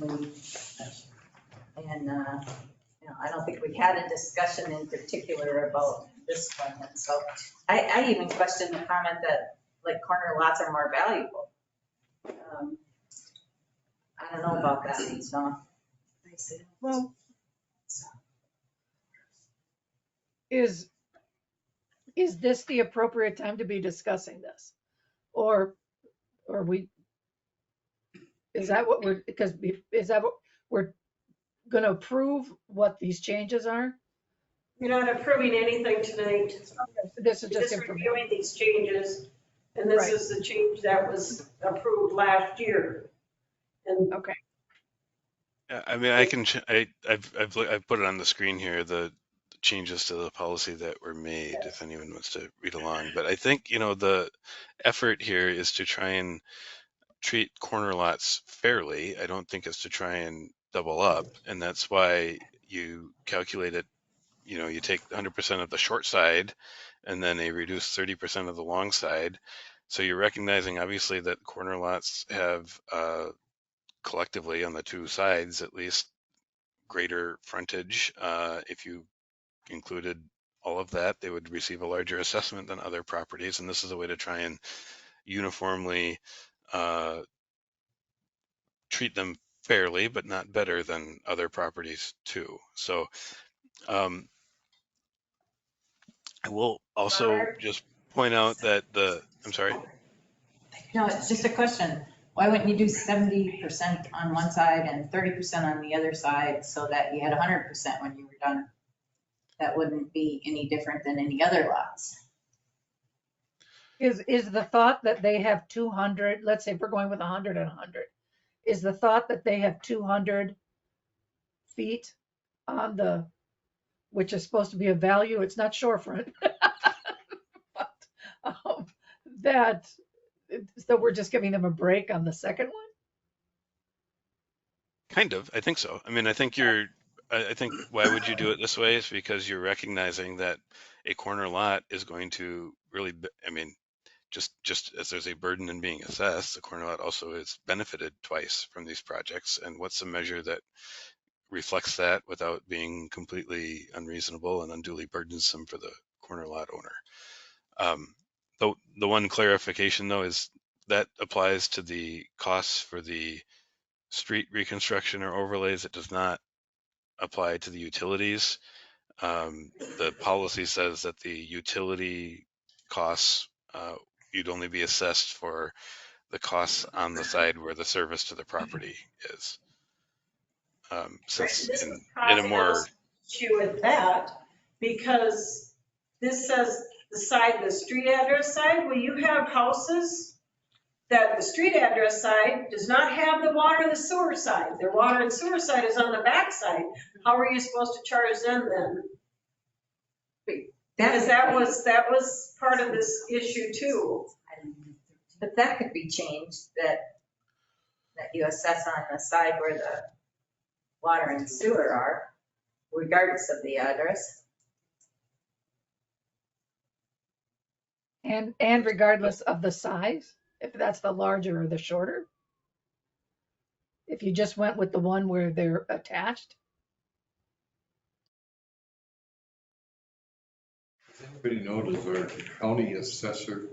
I don't think we had a discussion in particular about this one. And so I even questioned the comment that like corner lots are more valuable. I don't know about that, so. Well, is this the appropriate time to be discussing this? Or is that what we're going to approve what these changes are? You're not approving anything tonight. This is You're just just information. reviewing these changes. And this Right. is the change that was approved last year. And Okay. Yeah, I mean, I can, I've put it on the screen here, the changes to the policy that were made, if anyone wants to read along. But I think, the effort here is to try and treat corner lots fairly. I don't think it's to try and double up. And that's why you calculate it, you take 100% of the short side and then a reduced 30% of the long side. So you're recognizing obviously that corner lots have collectively on the two sides at least greater frontage. If you included all of that, they would receive a larger assessment than other properties. And this is a way to try and uniformly treat them fairly, but not better than other properties too. So I will also just point out that I'm sorry. No, it's just a question. Why wouldn't you do 70% on one side and 30% on the other side so that you had 100% when you were done? That wouldn't be any different than any other lots. Is the thought that they have 200, let's say if we're going with 100 and 100, is the thought that they have 200 feet on the, which is supposed to be a value, it's not shorefront. But, that, so we're just giving them a break on the second one? Kind of, I think so. I mean, I think why would you do it this way is because you're recognizing that a corner lot is going to really, I mean, just as there's a burden in being assessed, the corner lot also is benefited twice from these projects. And what's the measure that reflects that without being completely unreasonable and unduly burdensome for the corner lot owner? The one clarification though is that applies to the costs for the street reconstruction or overlays. It does not apply to the utilities. The policy says that the utility costs, you'd only be assessed for the costs on the side where the service to the property is. Since this in is a more causing issue with that, because this says the side, the street address side, well, you have houses that the street address side does not have the water and the sewer side. Their water and sewer side is on the back side. How are you supposed to charge them then? Because that was part of this issue too. But that could be changed, that you assess on the side where the water and sewer are, regardless of the address. And regardless of the size, if that's the larger or the shorter? If you just went with the one where they're attached? Does anybody know, does our county assessor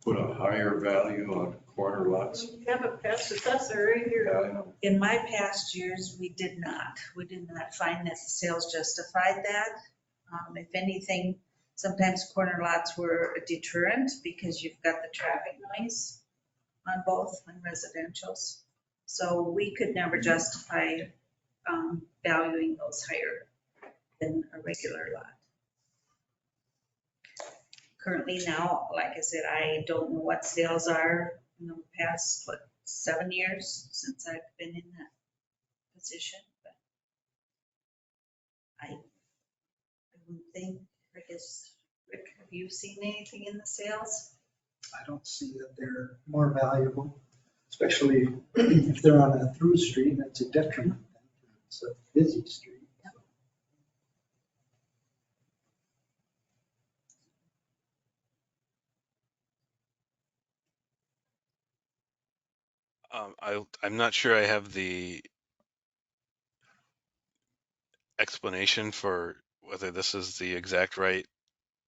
put a higher value on corner lots? You have a past assessor right here. Yeah, I know. In my past years, we did not find that the sales justified that. If anything, sometimes corner lots were a deterrent because you've got the traffic noise on both on residentials. So we could never justify valuing those higher than a regular lot. Currently now, like I said, I don't know what sales are in the past, 7 years since I've been in that position, but I wouldn't think, I guess, Rick, have you seen anything in the sales? I don't see that they're more valuable, especially if they're on a through street, that's a detriment. It's a busy street. I'm not sure I have the explanation for whether this is the exact right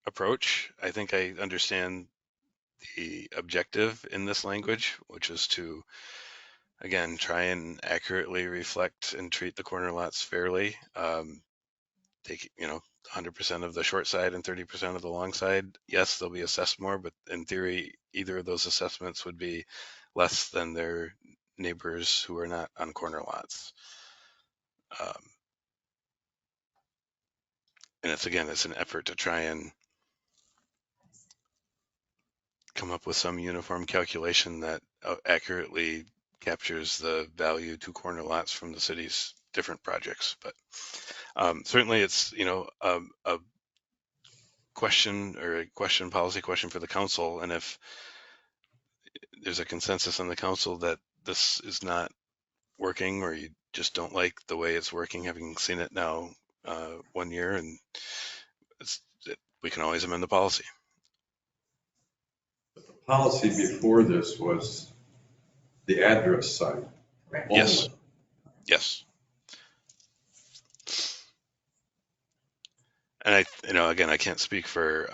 approach. I think I understand the objective in this language, which is to, again, try and accurately reflect and treat the corner lots fairly. Take, 100% of the short side and 30% of the long side. Yes, they'll be assessed more, but in theory, either of those assessments would be less than their neighbors who are not on corner lots. And it's an effort to try and come up with some uniform calculation that accurately captures the value to corner lots from the city's different projects. But certainly it's, a policy question for the council. And if there's a consensus on the council that this is not working, or you just don't like the way it's working, having seen it now 1 year, and we can always amend the policy. Policy before this was the address side. Yes. Yes. And again, I can't speak for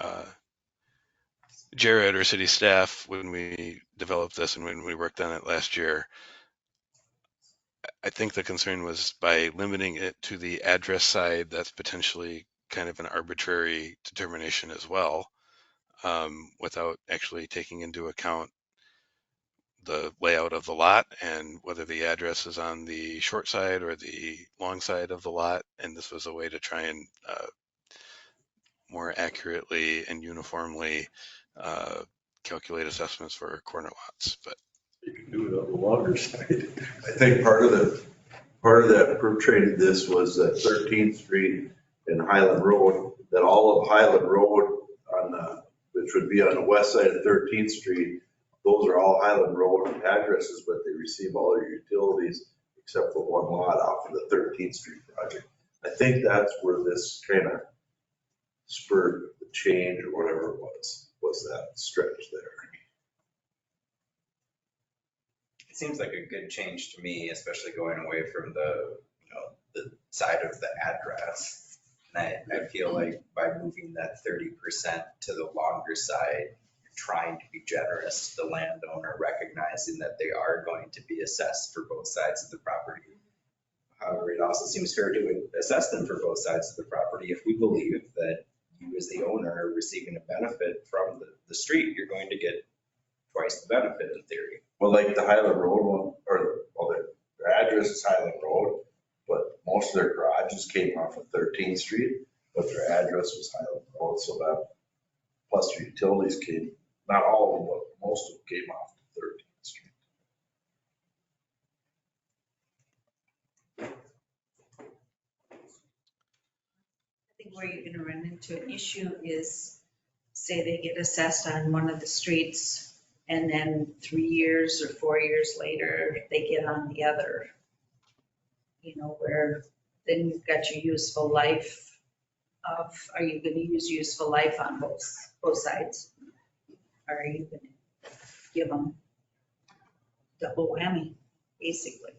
Jared or city staff when we developed this and when we worked on it last year. I think the concern was by limiting it to the address side, that's potentially kind of an arbitrary determination as well, without actually taking into account the layout of the lot and whether the address is on the short side or the long side of the lot. And this was a way to try and more accurately and uniformly calculate assessments for corner lots. But You can do it on the longer side. I think part of that perpetrated this was that 13th Street and Highland Road, that all of Highland Road which would be on the west side of 13th Street, those are all Highland Road addresses, but they receive all their utilities except for one lot off of the 13th Street project. I think that's where this kind of spurred the change or whatever it was that stretch there. It seems like a good change to me, especially going away from the side of the address. And I feel like by moving that 30% to the longer side, you're trying to be generous to the landowner, recognizing that they are going to be assessed for both sides of the property. However, it also seems fair to assess them for both sides of the property. If we believe that you as the owner are receiving a benefit from the street, you're going to get twice the benefit in theory. Well, like the Highland Road one, their address is Highland Road, but most of their garages came off of 13th Street, but their address was Highland Road, so that plus their utilities came, not all of them, but most of them came off of 13th Street. I think where you're gonna run into an issue is, say they get assessed on one of the streets, and then 3 years or 4 years later, they get on the other. Where then you've got your useful life of, are you gonna use useful life on both sides? Or are you gonna give them double whammy, basically?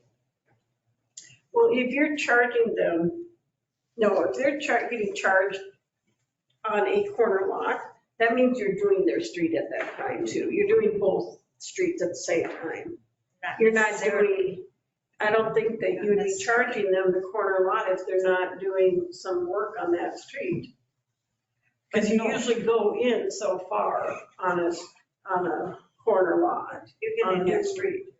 Well, if you're charging them, if they're getting charged on a corner lot, that means you're doing their street at that time too. You're doing both streets at the same time. You're not doing, I don't think that you would be charging them the corner lot if they're not doing some work on that street. Because you usually go in so far on a corner lot, on a new street.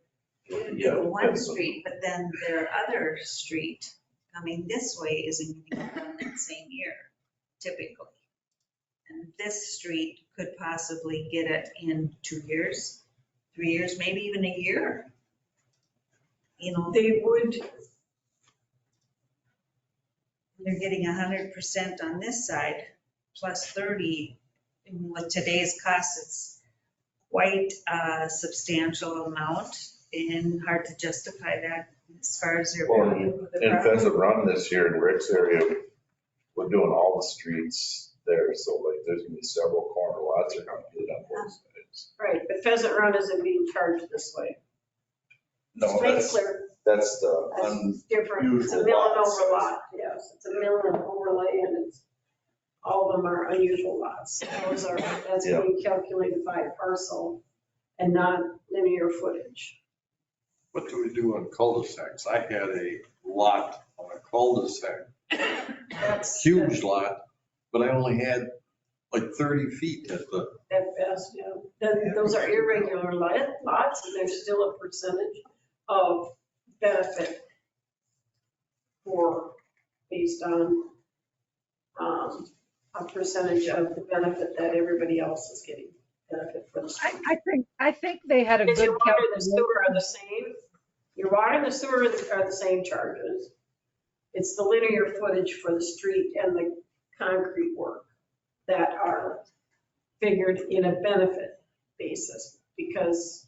You're gonna do one street, but then their other street coming this way isn't gonna be done that same year, typically. And this street could possibly get it in 2 years, 3 years, maybe even a year. They would. They're getting 100% on this side, plus 30. And with today's costs, it's quite a substantial amount and hard to justify that as far as their value of the In property. Pheasant Run this year in Rick's area, we're doing all the streets there, so like there's gonna be several corner lots are gonna get on both sides. Right, but Pheasant Run isn't being charged this way. No, Sprinkler, that's the that's different. It's a unusual mill and lots. over lot, yes. It's a mill and overlay, and all of them are unusual lots. That's Yeah. being calculated by parcel and not linear footage. What do we do on cul-de-sacs? I had a lot on a cul-de-sac, huge lot, but I only had like 30 feet at the, At best, yeah. Then those are irregular lots, and there's still a percentage. of benefit for, based on a percentage of the benefit that everybody else is getting, benefit for the street. I think they had a Because good your water and the calculation. sewer are the same. Your water and the sewer are the same charges. It's the linear footage for the street and the concrete work that are figured in a benefit basis, because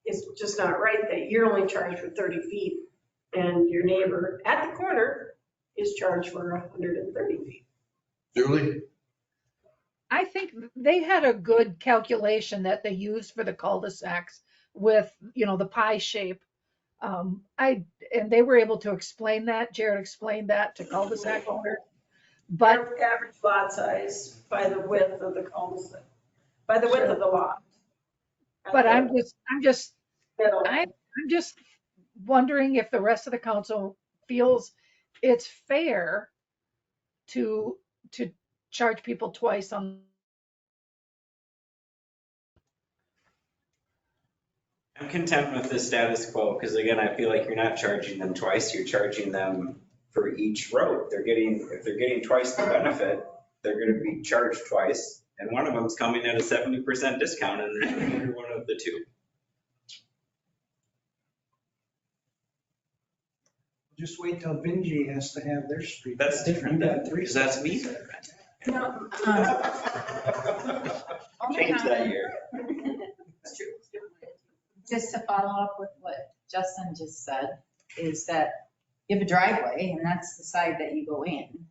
it's just not right that you're only charged for 30 feet and your neighbor at the corner is charged for 130 feet. Julie? I think they had a good calculation that they used for the cul-de-sacs with, the pie shape. And they were able to explain that. Jared explained that to cul-de-sac owners. But Average lot size by the width of the cul-de-sac, by the width of the lot. But I'm just Middle. I'm just wondering if the rest of the council feels it's fair to charge people twice on. I'm content with the status quo, because again, I feel like you're not charging them twice, you're charging them for each road. If they're getting twice the benefit, they're gonna be charged twice, and one of them's coming at a 70% discount, and there's either one of the two. Just wait till Vinci has to have their street. That's different, You got three. because that's me. No, Change that year. just to follow up with what Justin just said, is that you have a driveway and that's the side that you go in.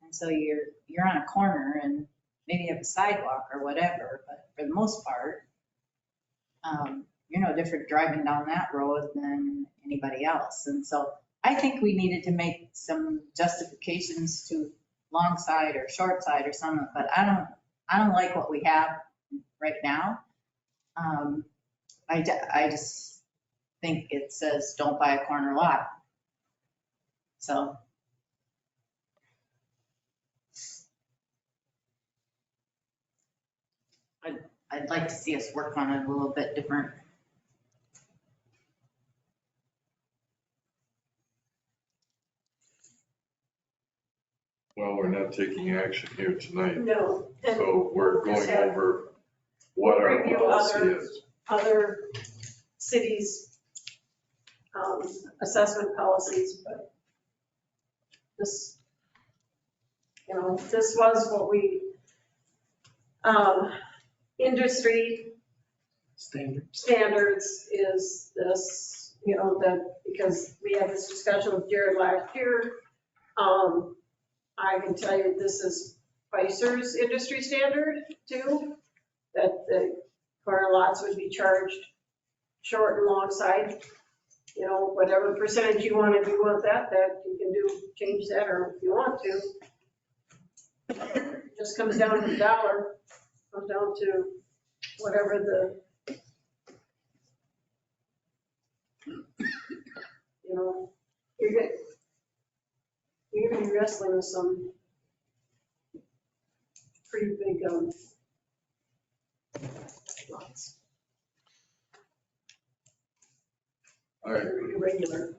And so you're on a corner and maybe you have a sidewalk or whatever, but for the most part, you're no different driving down that road than anybody else. And so I think we needed to make some justifications to long side or short side or something, but I don't like what we have right now. I just think it says don't buy a corner lot. So. I'd like to see us work on it a little bit different. Well, we're not taking action here tonight, No. And so we're going just have- over what our Review policy other- is. other cities' assessment policies, but this, this was what we, industry standards is this, that, because we had this discussion with Jared last year. I can tell you this is Spicer's industry standard too, that the corner lots would be charged short and long side, whatever percentage you want, if you want that you can do, change that, or if you want to. It just comes down to the dollar, comes down to whatever the, you're gonna be wrestling with some pretty big, lots. All right, Irregular.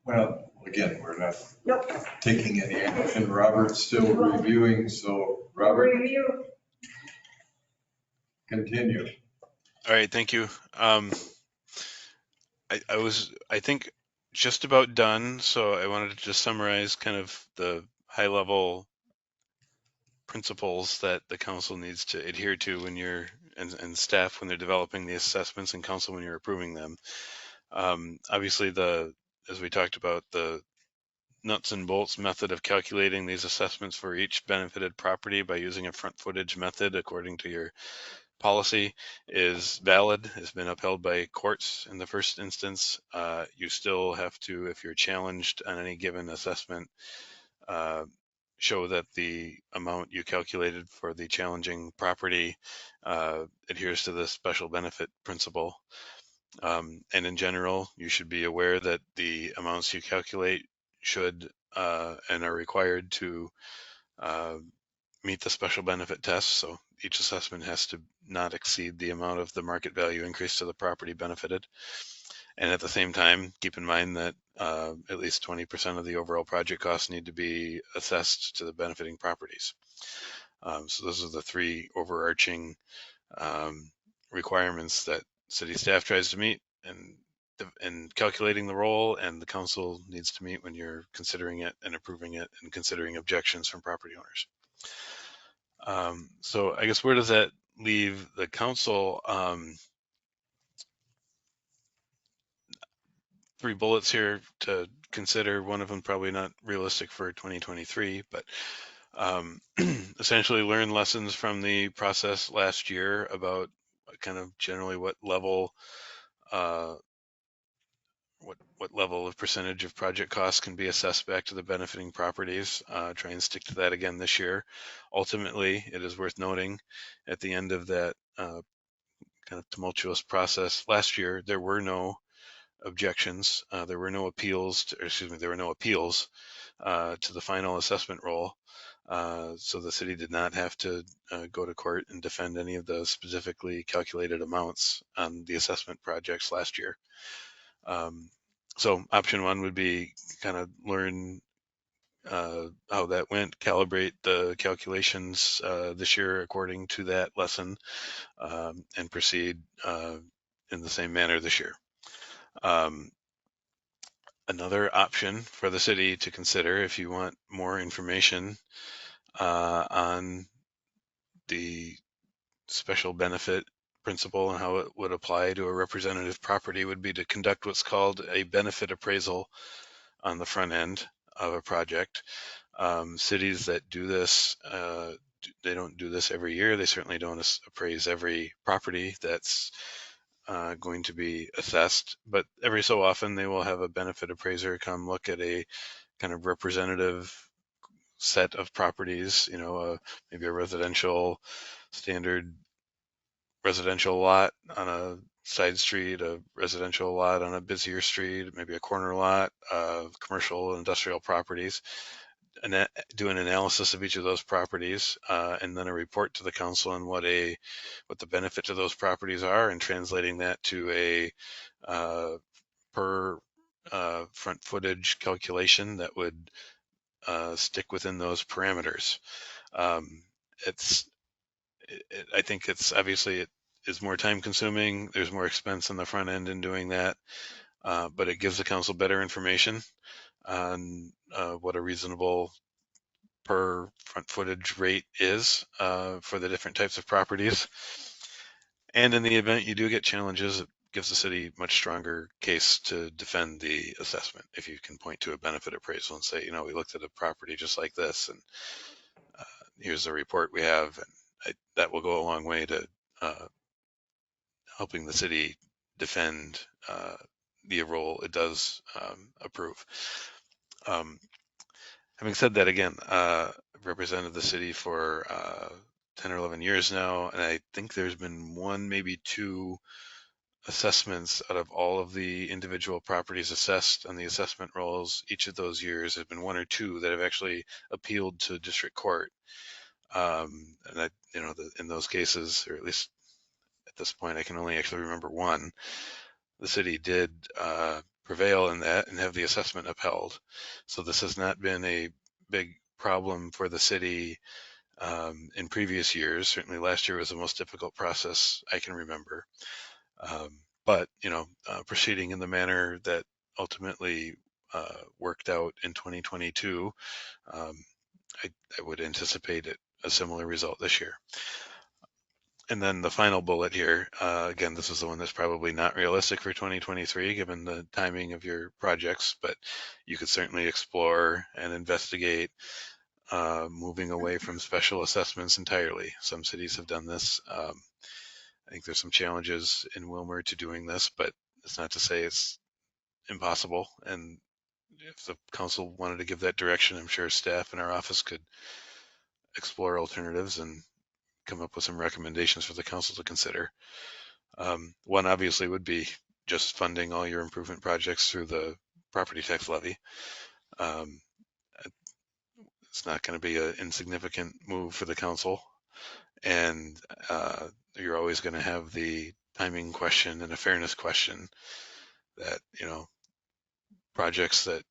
well, again, we're not Nope. taking any action. Robert's still reviewing, so Robert, Review. All continue. right, thank you. I think just about done. So I wanted to just summarize kind of the high level principles that the council needs to adhere to when and staff when they're developing the assessments, and council when you're approving them. Obviously, as we talked about, the nuts and bolts method of calculating these assessments for each benefited property by using a front footage method according to your policy is valid, has been upheld by courts in the first instance. You still have to, if you're challenged on any given assessment, show that the amount you calculated for the challenging property adheres to the special benefit principle. And in general, you should be aware that the amounts you calculate should and are required to meet the special benefit test. So each assessment has to not exceed the amount of the market value increase to the property benefited. And at the same time, keep in mind that at least 20% of the overall project costs need to be assessed to the benefiting properties. So those are the three overarching requirements that city staff tries to meet and calculating the role, and the council needs to meet when you're considering it and approving it and considering objections from property owners. So I guess where does that leave the council? Three bullets here to consider. One of them probably not realistic for 2023, but essentially learn lessons from the process last year about kind of generally what level what level of percentage of project costs can be assessed back to the benefiting properties. Try and stick to that again this year. Ultimately, it is worth noting at the end of that kind of tumultuous process last year, there were no objections. There were no appeals, there were no appeals to the final assessment roll. So the city did not have to go to court and defend any of the specifically calculated amounts on the assessment projects last year. So option one would be kind of learn how that went, calibrate the calculations this year according to that lesson, and proceed in the same manner this year. Another option for the city to consider if you want more information on the special benefit principle and how it would apply to a representative property would be to conduct what's called a benefit appraisal on the front end of a project. Cities that do this, they don't do this every year. They certainly don't appraise every property that's going to be assessed, but every so often they will have a benefit appraiser come look at a kind of representative set of properties, maybe a residential standard residential lot on a side street, a residential lot on a busier street, maybe a corner lot, commercial and industrial properties, and do an analysis of each of those properties, and then a report to the council on what the benefit of those properties are, and translating that to a per front footage calculation that would stick within those parameters. I think it's obviously it is more time consuming. There's more expense on the front end in doing that, but it gives the council better information on what a reasonable per front footage rate is for the different types of properties. And in the event you do get challenges, it gives the city much stronger case to defend the assessment. If you can point to a benefit appraisal and say, we looked at a property just like this, and here's the report we have, and that will go a long way to helping the city defend the role it does approve. Having said that, again, I've represented the city for 10 or 11 years now, and I think there's been one, maybe two assessments out of all of the individual properties assessed on the assessment rolls. Each of those years, there's been one or two that have actually appealed to district court. And in those cases, or at least at this point, I can only actually remember one. The city did prevail in that and have the assessment upheld. So this has not been a big problem for the city in previous years. Certainly last year was the most difficult process I can remember. But proceeding in the manner that ultimately worked out in 2022, I would anticipate a similar result this year. And then the final bullet here, again, this is the one that's probably not realistic for 2023, given the timing of your projects, but you could certainly explore and investigate moving away from special assessments entirely. Some cities have done this. I think there's some challenges in Willmar to doing this, but it's not to say it's impossible. And if the council wanted to give that direction, I'm sure staff in our office could explore alternatives and come up with some recommendations for the council to consider. One obviously would be just funding all your improvement projects through the property tax levy. It's not going to be an insignificant move for the council, and you're always going to have the timing question and a fairness question that, projects that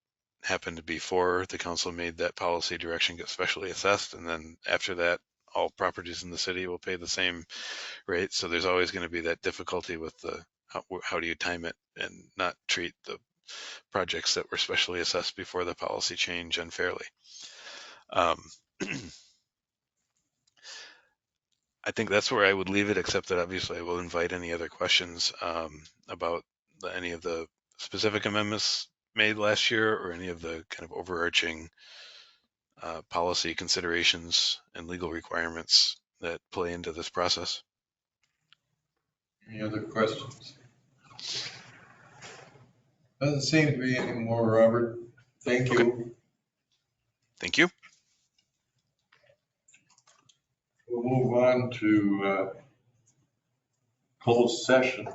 happen to be before the council made that policy direction get specially assessed. And then after that, all properties in the city will pay the same rate. So there's always going to be that difficulty with how do you time it and not treat the projects that were specially assessed before the policy change unfairly. I think that's where I would leave it, except that obviously I will invite any other questions about any of the specific amendments made last year or any of the kind of overarching policy considerations and legal requirements that play into this process. Any other questions? Doesn't seem to be any more, Robert. Thank you. Okay. Thank you. We'll move on to closed session.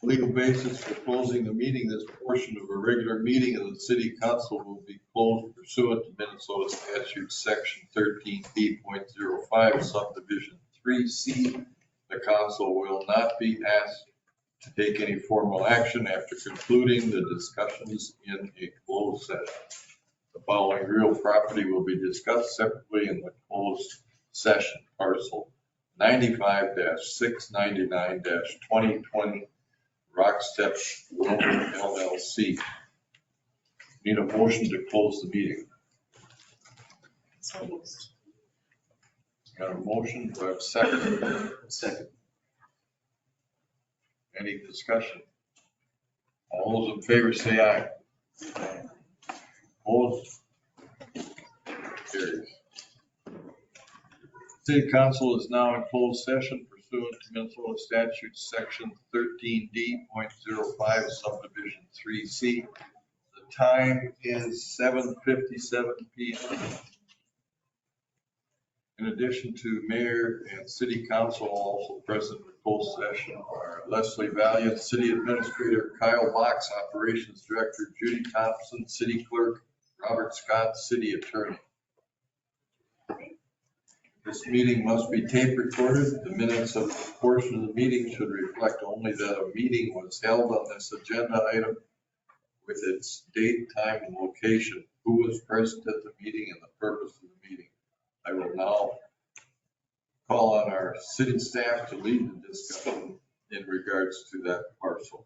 Legal basis for closing the meeting. This portion of a regular meeting of the city council will be closed pursuant to Minnesota statute section 13D.05 subdivision 3C. The council will not be asked to take any formal action after concluding the discussions in a closed session. The following real property will be discussed separately in the closed session: parcel 95-699-2020 Rock Steps Willmar LLC. Need a motion to close the meeting. Got a motion, do I have a second? Second. Any discussion? All those in favor say aye. Opposed? Carries. City council is now in closed session pursuant to Minnesota statute section 13D.05 subdivision 3C. The time is 7:57 p.m. In addition to mayor and city council, also present in closed session are Leslie Valiant, city administrator, Kyle Box, operations director, Judy Thompson, city clerk, Robert Scott, city attorney. This meeting must be tape recorded. The minutes of this portion of the meeting should reflect only that a meeting was held on this agenda item with its date, time, and location, who was present at the meeting, and the purpose of the meeting. I will now call on our city staff to lead the discussion in regards to that parcel.